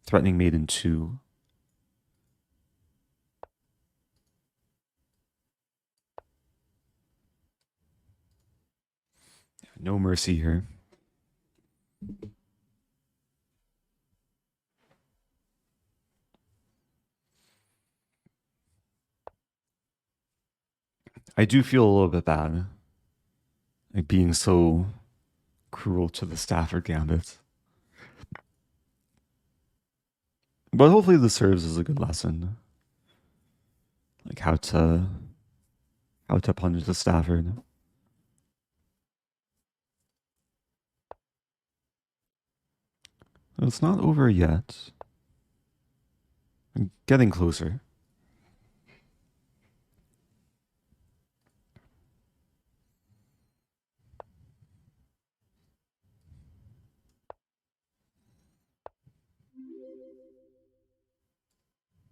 threatening mate in 2. No mercy here. I do feel a little bit bad, like being so cruel to the Stafford Gambit. But hopefully this serves as a good lesson. Like how to punish the Stafford. It's not over yet. I'm getting closer.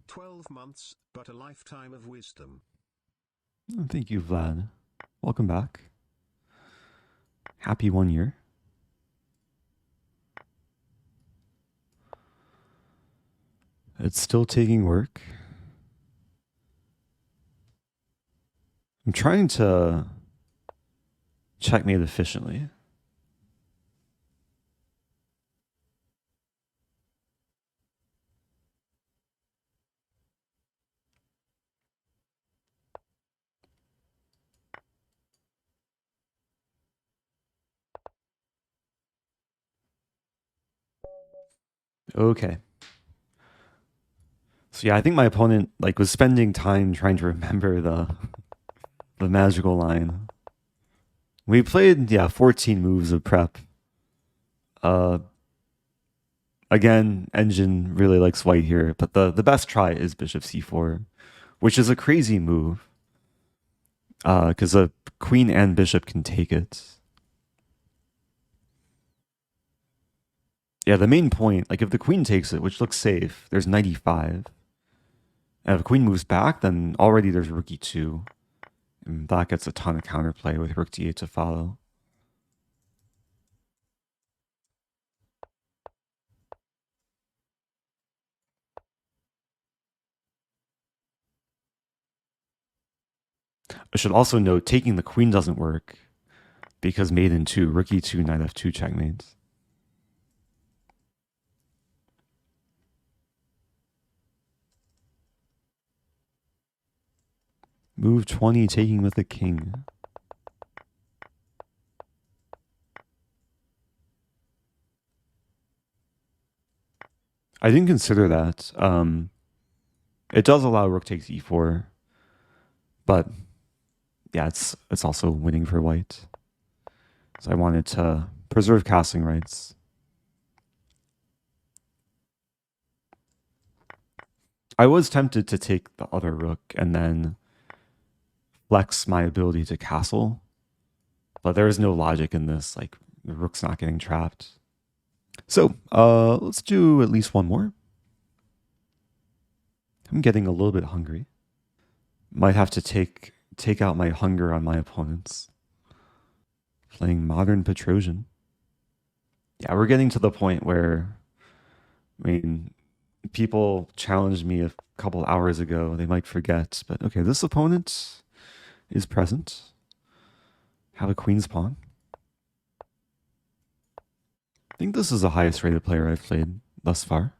"12 months, but a lifetime of wisdom." Thank you, Vlad. Welcome back. Happy 1 year. It's still taking work. I'm trying to checkmate efficiently. Okay. So yeah, I think my opponent was spending time trying to remember the magical line. We played, yeah, 14 moves of prep. Again, engine really likes white here, but the best try is bishop c4, which is a crazy move. Because a queen and bishop can take it. Yeah, the main point, like if the queen takes it, which looks safe, there's knight e5. And if the queen moves back, then already there's rook e2. And black gets a ton of counterplay with rook d8 to follow. I should also note taking the queen doesn't work because mate in 2, rook e2, knight f2 checkmates. Move 20, taking with the king. I didn't consider that. It does allow rook takes e4, but yeah, it's also winning for white. So I wanted to preserve casting rights. I was tempted to take the other rook and then flex my ability to castle, but there is no logic in this. Like the rook's not getting trapped. So let's do at least one more. I'm getting a little bit hungry. Might have to take out my hunger on my opponents. Playing modern Petrosian. Yeah, we're getting to the point where, I mean, people challenged me a couple hours ago. They might forget, but okay, this opponent is present. Have a queen's pawn. I think this is the highest rated player I've played thus far.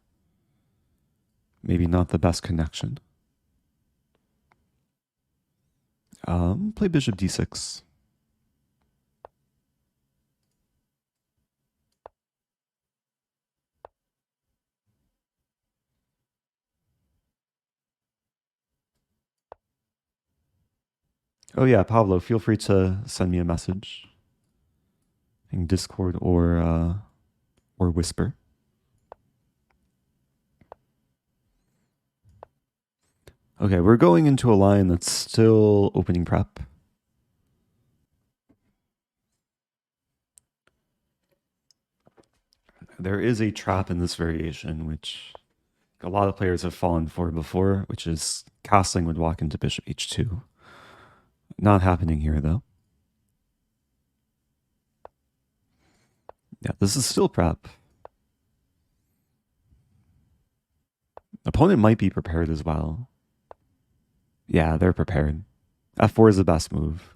Maybe not the best connection. Play bishop d6. Oh yeah, Pablo, feel free to send me a message in Discord or Whisper. Okay, we're going into a line that's still opening prep. There is a trap in this variation, which a lot of players have fallen for before, which is castling would walk into bishop h2. Not happening here, though. Yeah, this is still prep. Opponent might be prepared as well. Yeah, they're prepared. f4 is the best move.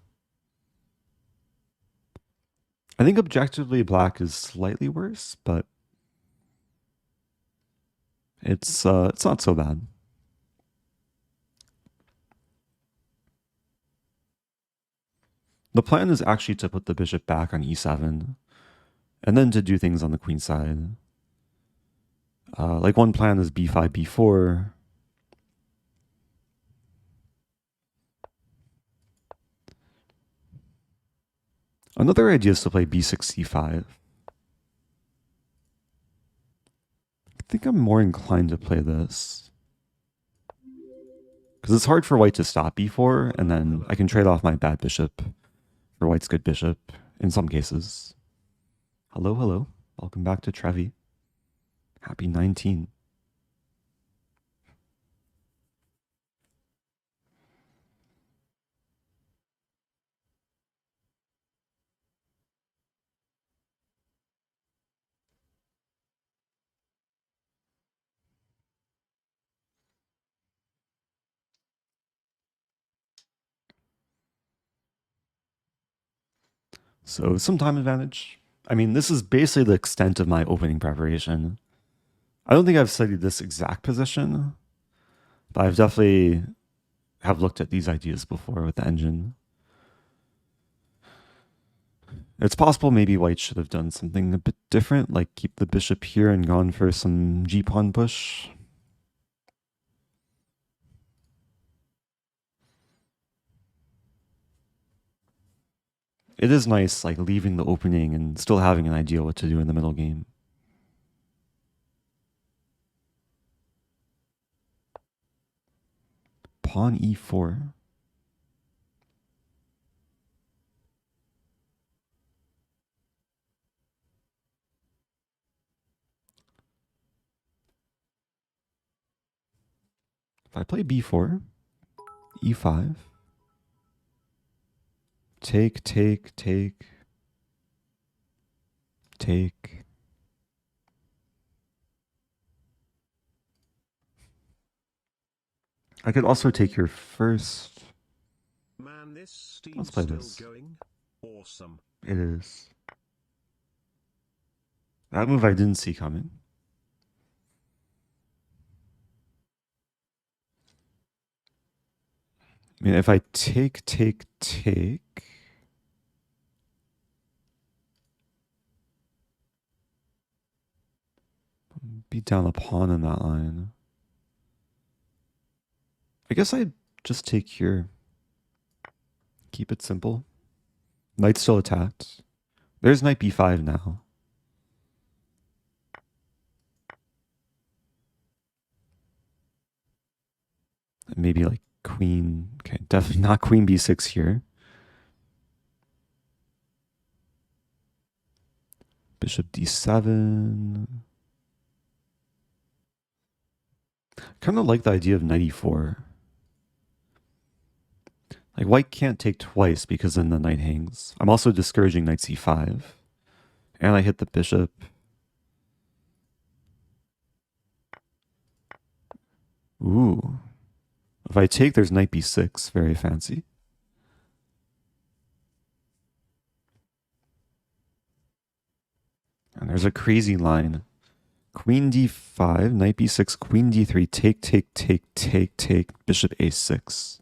I think objectively black is slightly worse, but it's not so bad. The plan is actually to put the bishop back on e7 and then to do things on the queen side. Like one plan is b5, b4. Another idea is to play b6, c5. I think I'm more inclined to play this. Because it's hard for white to stop b4, and then I can trade off my bad bishop for white's good bishop in some cases. Hello, hello. Welcome back to Trevi. Happy 19. So some time advantage. I mean, this is basically the extent of my opening preparation. I don't think I've studied this exact position, but I've definitely have looked at these ideas before with the engine. It's possible maybe white should have done something a bit different, like keep the bishop here and gone for some g-pawn push. it is nice, like, leaving the opening and still having an idea what to do in the middle game. Pawn e4. If I play b4, e5, take, take, take, take. I could also take your first. Man, this Steam's Let's play still this. going. Awesome. It is. That move I didn't see coming. I mean, if I take, take, take. Beat down a pawn in that line. I guess I'd just take here. Keep it simple. Knight still attacked. There's knight b5 now. Maybe like queen. Okay, definitely not queen b6 here. Bishop d7. Kind of like the idea of knight e4. Like, white can't take twice because then the knight hangs. I'm also discouraging knight c5. And I hit the bishop. Ooh. If I take, there's knight b6. Very fancy. And there's a crazy line. Queen d5, knight b6, queen d3, take, take, take, take, take, bishop a6.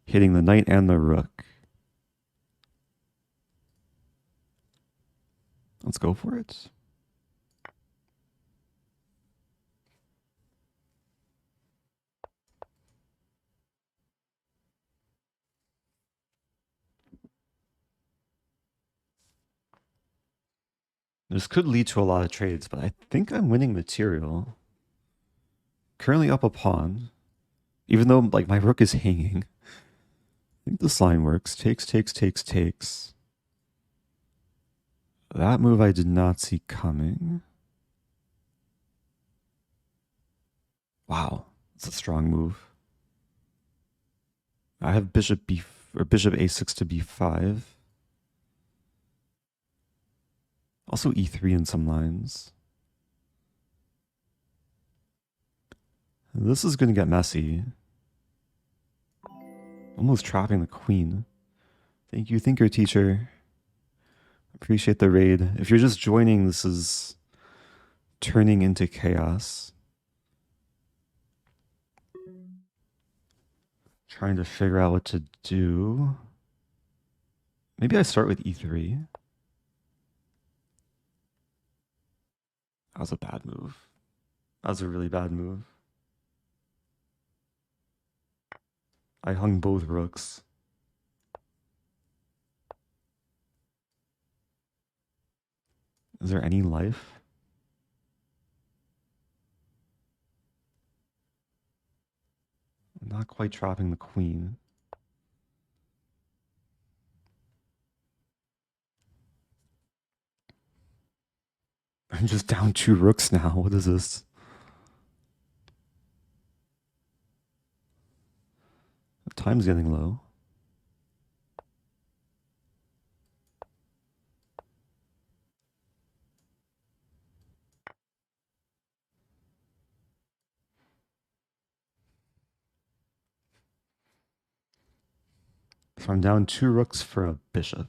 Hitting the knight and the rook. Let's go for it. This could lead to a lot of trades, but I think I'm winning material. Currently up a pawn. Even though like my rook is hanging. I think this line works. Takes, takes, takes, takes. That move I did not see coming. Wow, that's a strong move. I have bishop bishop a6 to b5. Also e3 in some lines. This is going to get messy. Almost trapping the queen. Thank you, thinker teacher. Appreciate the raid. If you're just joining, this is turning into chaos. Trying to figure out what to do. Maybe I start with e3. That was a bad move. That was a really bad move. I hung both rooks. Is there any life? I'm not quite trapping the queen. I'm just down 2 rooks now. What is this? Time's getting low. So I'm down 2 rooks for a bishop.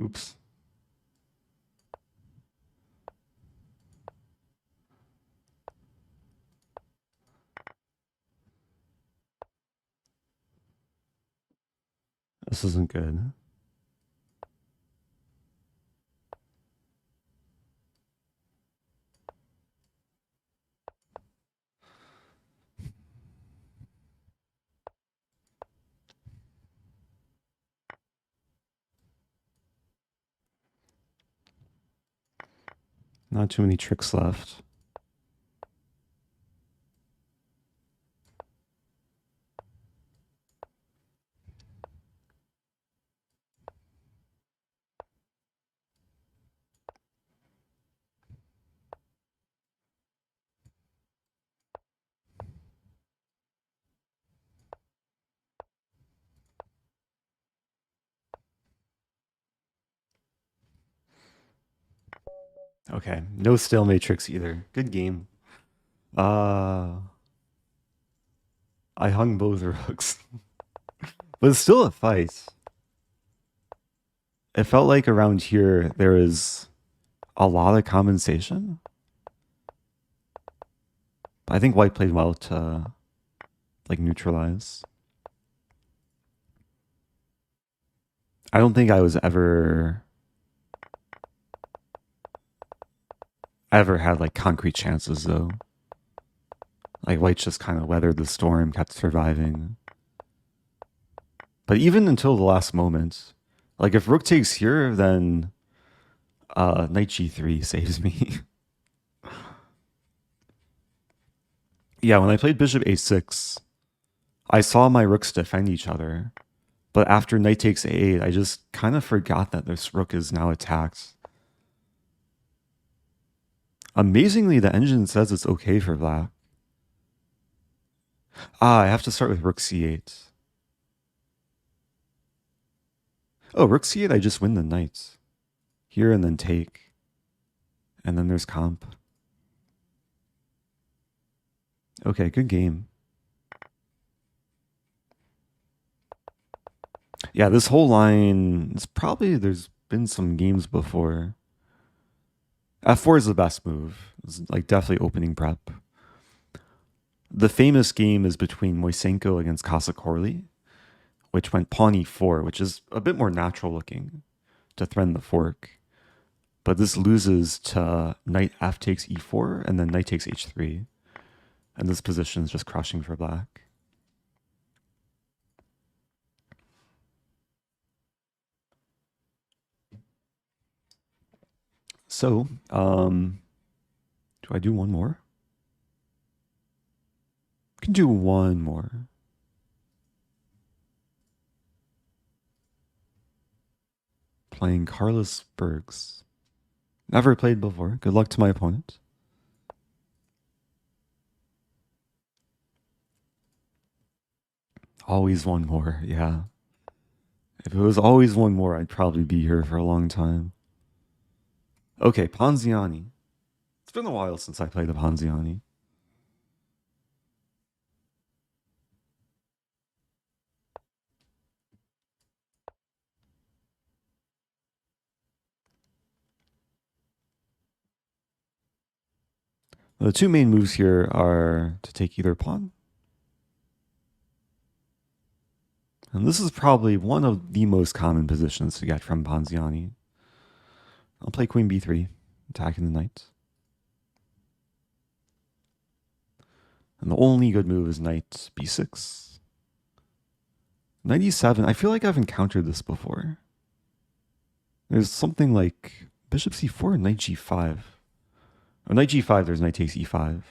Oops. This isn't good. Not too many tricks left. Okay, no stalemate tricks either. Good game. I hung both rooks. But it's still a fight. It felt like around here there was a lot of compensation. But I think white played well to like neutralize. I don't think I was ever had like concrete chances though. Like white just kind of weathered the storm, kept surviving. But even until the last moment, like if rook takes here, then knight g3 saves me. Yeah, when I played bishop a6, I saw my rooks defend each other. But after knight takes a8, I just kind of forgot that this rook is now attacked. Amazingly, the engine says it's okay for black. I have to start with rook c8. Oh, rook c8, I just win the knight. Here and then take. And then there's comp. Okay, good game. Yeah, this whole line is probably, there's been some games before. F4 is the best move. It's like definitely opening prep. The famous game is between Moisenko against Kasakorli, which went pawn e4, which is a bit more natural looking to threaten the fork. But this loses to knight f takes e4 and then knight takes h3. And this position is just crushing for black. So, do I do one more? I can do one more. Playing KarlisBergs. Never played before. Good luck to my opponent. Always one more, yeah. If it was always one more, I'd probably be here for a long time. Okay, Ponziani. It's been a while since I played the Ponziani. The two main moves here are to take either pawn. And this is probably one of the most common positions to get from Ponziani. I'll play queen b3, attacking the knight. And the only good move is knight b6. Knight e7, I feel like I've encountered this before. There's something like bishop c4 and knight g5. Oh, knight g5, there's knight takes e5.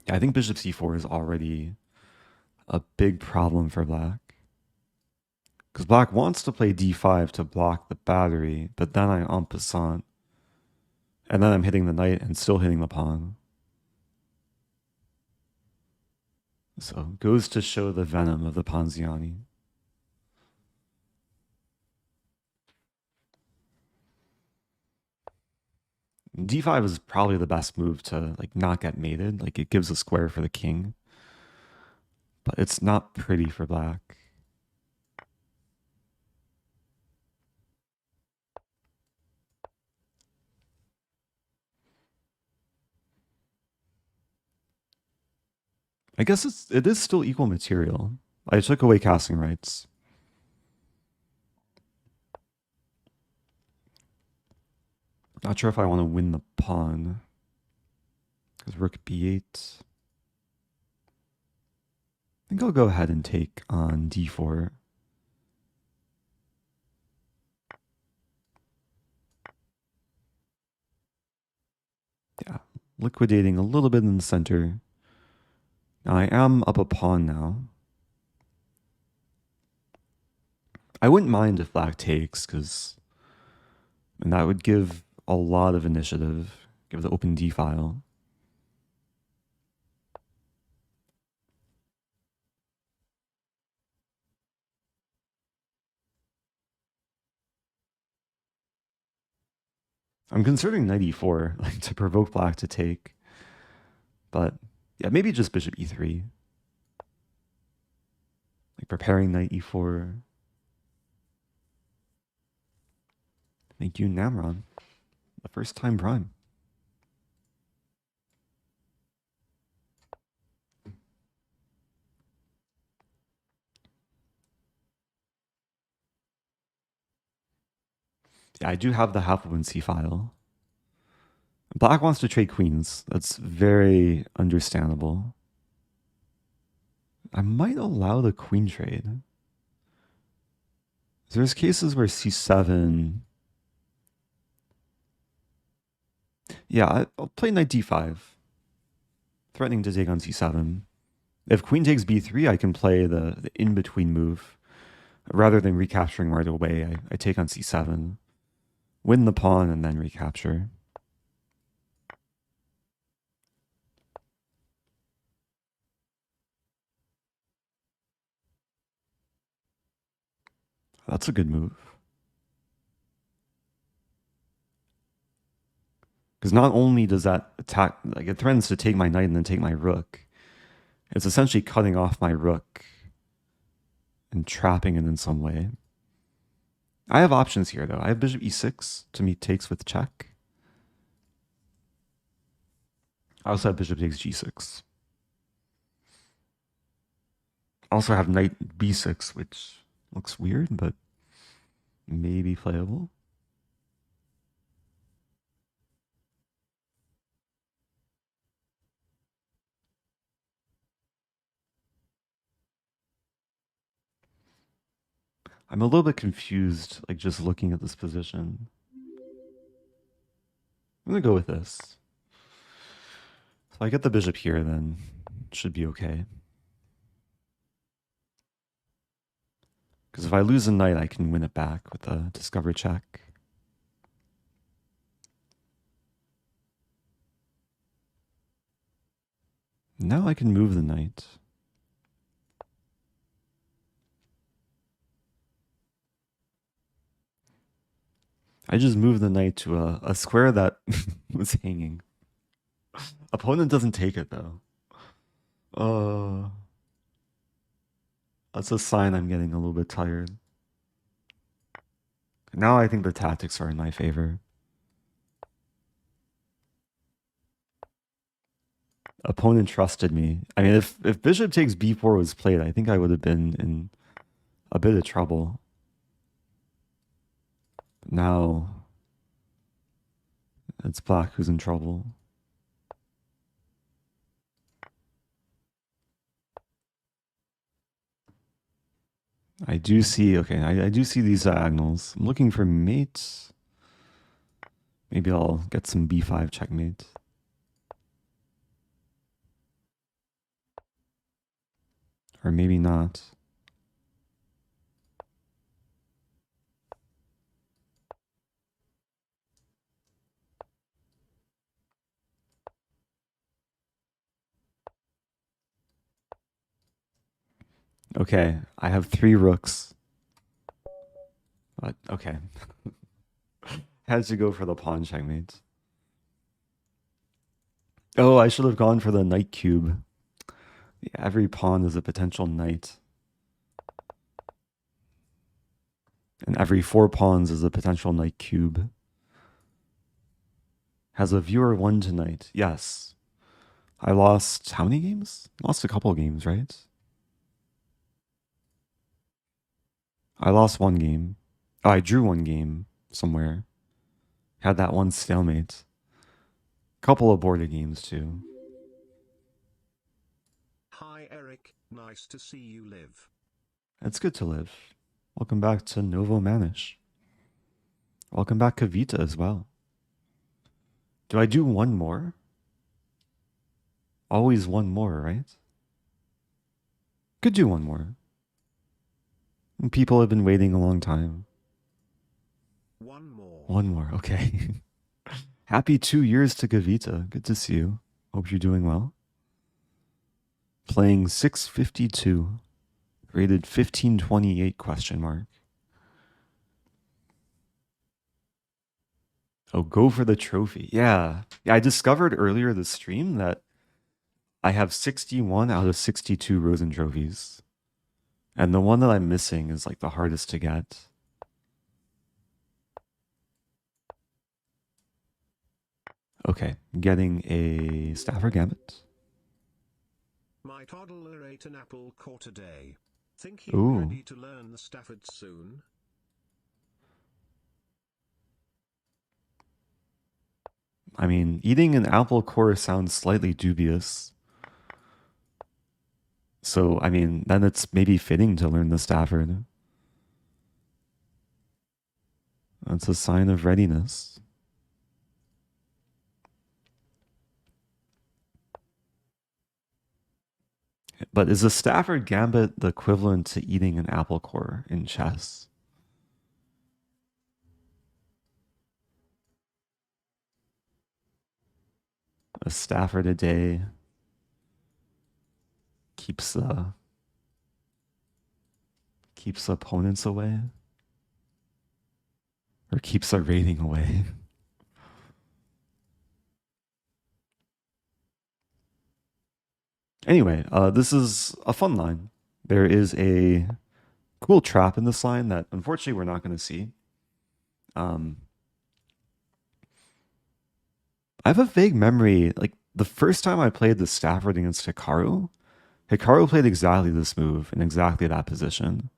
Yeah, I think bishop c4 is already a big problem for black. Because black wants to play d5 to block the battery, but then I'm en passant. And then I'm hitting the knight and still hitting the pawn. So goes to show the venom of the Ponziani. D5 is probably the best move to like not get mated. Like it gives a square for the king. But it's not pretty for black. I guess it is still equal material. I took away casting rights. Not sure if I want to win the pawn. Because rook b8. I think I'll go ahead and take on d4. Yeah, liquidating a little bit in the center. Now I am up a pawn now. I wouldn't mind if black takes, and that would give a lot of initiative. Give the open d file. I'm considering knight e4, like to provoke black to take. But yeah, maybe just bishop e3. Like preparing knight e4. Thank you, Namron. The first time prime. Yeah, I do have the half open c file. Black wants to trade queens. That's very understandable. I might allow the queen trade. There's cases where c7. Yeah, I'll play knight d5. Threatening to take on c7. If queen takes b3, I can play the in-between move. Rather than recapturing right away, I take on c7. Win the pawn and then recapture. That's a good move. Because not only does that attack, like it threatens to take my knight and then take my rook, it's essentially cutting off my rook and trapping it in some way. I have options here, though. I have bishop e6 to meet takes with check. I also have bishop takes g6. I also have knight b6, which looks weird, but maybe playable. I'm a little bit confused, like just looking at this position. I'm going to go with this. If I get the bishop here, then it should be okay. Because if I lose a knight, I can win it back with a discover check. Now I can move the knight. I just moved the knight to a square that was hanging. Opponent doesn't take it, though. That's a sign I'm getting a little bit tired. Now I think the tactics are in my favor. Opponent trusted me. I mean, if bishop takes b4 was played, I think I would have been in a bit of trouble. But now it's black who's in trouble. I do see, okay, I do see these diagonals. I'm looking for mates. Maybe I'll get some b5 checkmate. Or maybe not. Okay, I have 3 rooks. But, okay. Had to go for the pawn checkmate. Oh, I should have gone for the knight cube. Yeah, every pawn is a potential knight. And every 4 pawns is a potential knight cube. Has a viewer won tonight? Yes. I lost how many games? Lost a couple of games, right? I lost one game. Oh, I drew one game somewhere. Had that one stalemate. Couple of boarded games too. Hi Eric, nice to see you live. It's good to live. Welcome back to Novo Manish. Welcome back Kavita as well. Do I do one more? Always one more, right? Could do one more. People have been waiting a long time. One more. One more, okay. Happy 2 years to Kavita. Good to see you. Hope you're doing well. Playing 652. Rated 1528 question mark. Oh, go for the trophy. Yeah. I discovered earlier this stream that I have 61 out of 62 Rosen trophies. And the one that I'm missing is like the hardest to get. Okay, getting a Stafford Gambit. My toddler ate an apple core today. Think he's Ooh. ready to learn the Stafford soon? I mean, eating an apple core sounds slightly dubious. So, I mean, then it's maybe fitting to learn the Stafford. That's a sign of readiness. But is the Stafford Gambit the equivalent to eating an apple core in chess? A Stafford a day keeps opponents away, or keeps our rating away. Anyway, this is a fun line. There is a cool trap in this line that unfortunately we're not going to see. I have a vague memory, like the first time I played the Stafford against Hikaru played exactly this move in exactly that position.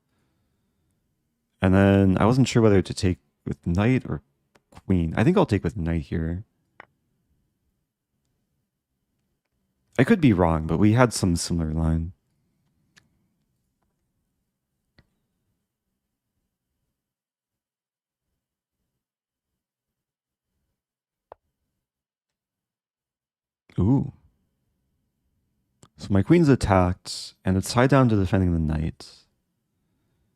And then I wasn't sure whether to take with knight or queen. I think I'll take with knight here. I could be wrong, but we had some similar line. Ooh. So my queen's attacked, and it's tied down to defending the knight.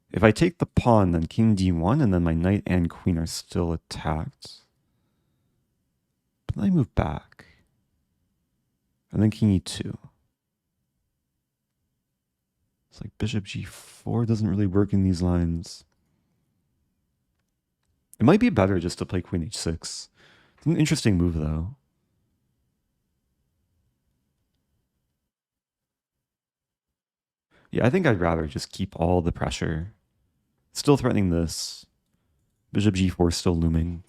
If I take the pawn, then king d1, and then my knight and queen are still attacked. But then I move back. And then king e2. It's like bishop g4 doesn't really work in these lines. It might be better just to play queen h6. It's an interesting move, though. Yeah, I think I'd rather just keep all the pressure. Still threatening this. Bishop g4 still looming.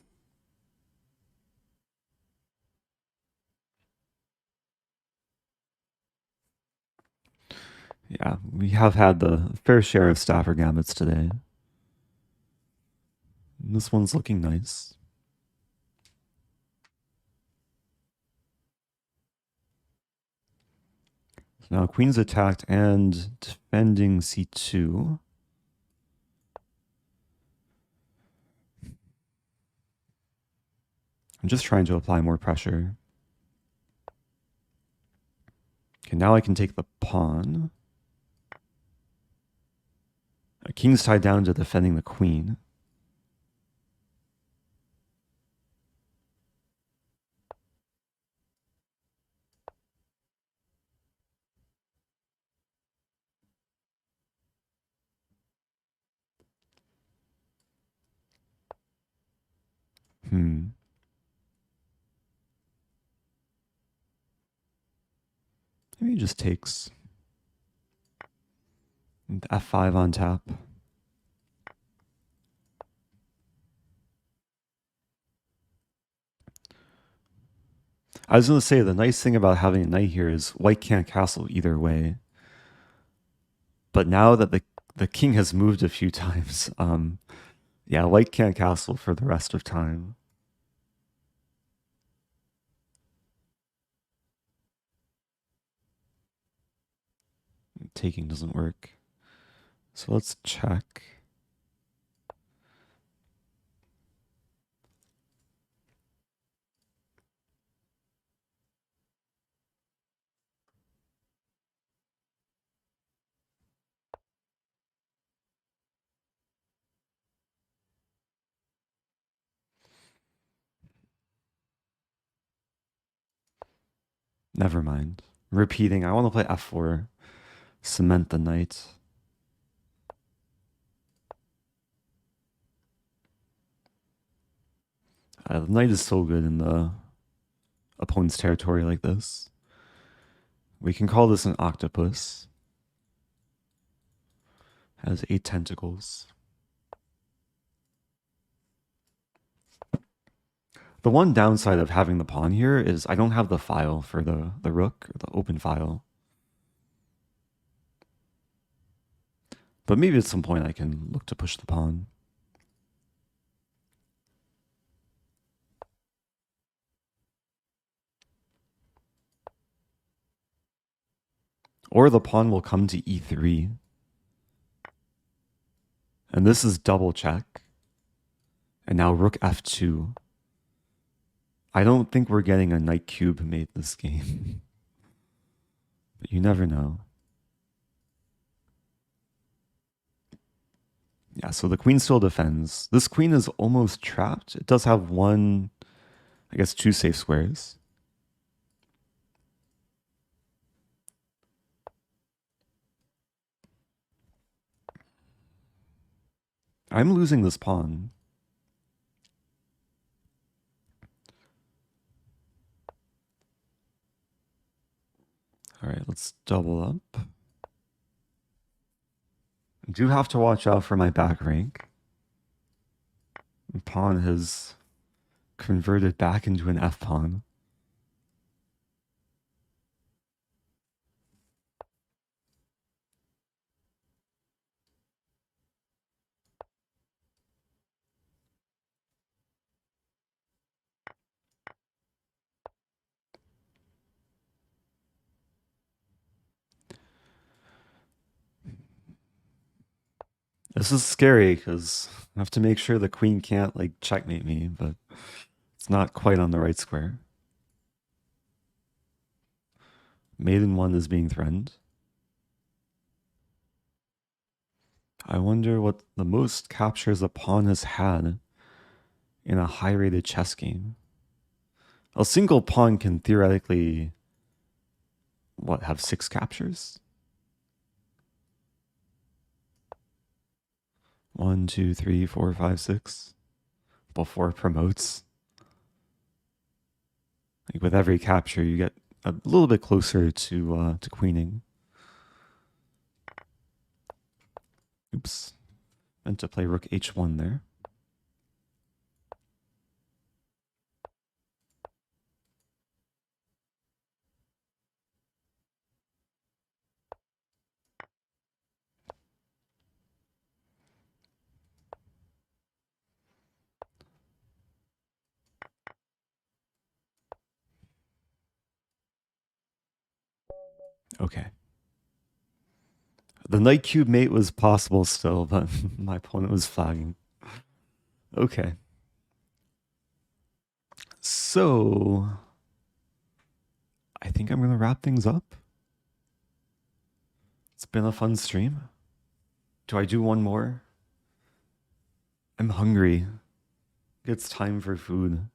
Yeah, we have had the fair share of Stafford Gambits today. And this one's looking nice. So now queen's attacked and defending c2. I'm just trying to apply more pressure. Okay, now I can take the pawn. King's tied down to defending the queen. Maybe he just takes. And f5 on tap. I was going to say the nice thing about having a knight here is white can't castle either way. But now that the king has moved a few times, yeah, white can't castle for the rest of time. Taking doesn't work. So let's check. Never mind. Repeating. I want to play f4. Cement the knight. The knight is so good in the opponent's territory like this. We can call this an octopus. Has 8 tentacles. The one downside of having the pawn here is I don't have the file for the rook, or the open file. But maybe at some point I can look to push the pawn. Or the pawn will come to e3. And this is double check. And now rook f2. I don't think we're getting a knight cube mate this game. But you never know. Yeah, so the queen still defends. This queen is almost trapped. It does have one, I guess 2 safe squares. I'm losing this pawn. All right, let's double up. I do have to watch out for my back rank. The pawn has converted back into an f-pawn. This is scary because I have to make sure the queen can't like checkmate me, but it's not quite on the right square. Maiden 1 is being threatened. I wonder what the most captures a pawn has had in a high-rated chess game. A single pawn can theoretically, what, have 6 captures? 1, 2, 3, 4, 5, 6 before it promotes. Like with every capture, you get a little bit closer to queening. Oops, meant to play rook h1 there. Okay. The knight cube mate was possible still, but my opponent was flagging. Okay. So I think I'm going to wrap things up. It's been a fun stream. Do I do one more? I'm hungry. It's time for food.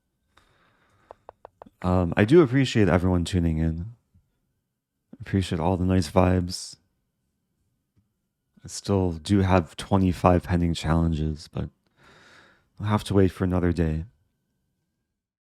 I do appreciate everyone tuning in. Appreciate all the nice vibes. I still do have 25 pending challenges, but I'll have to wait for another day.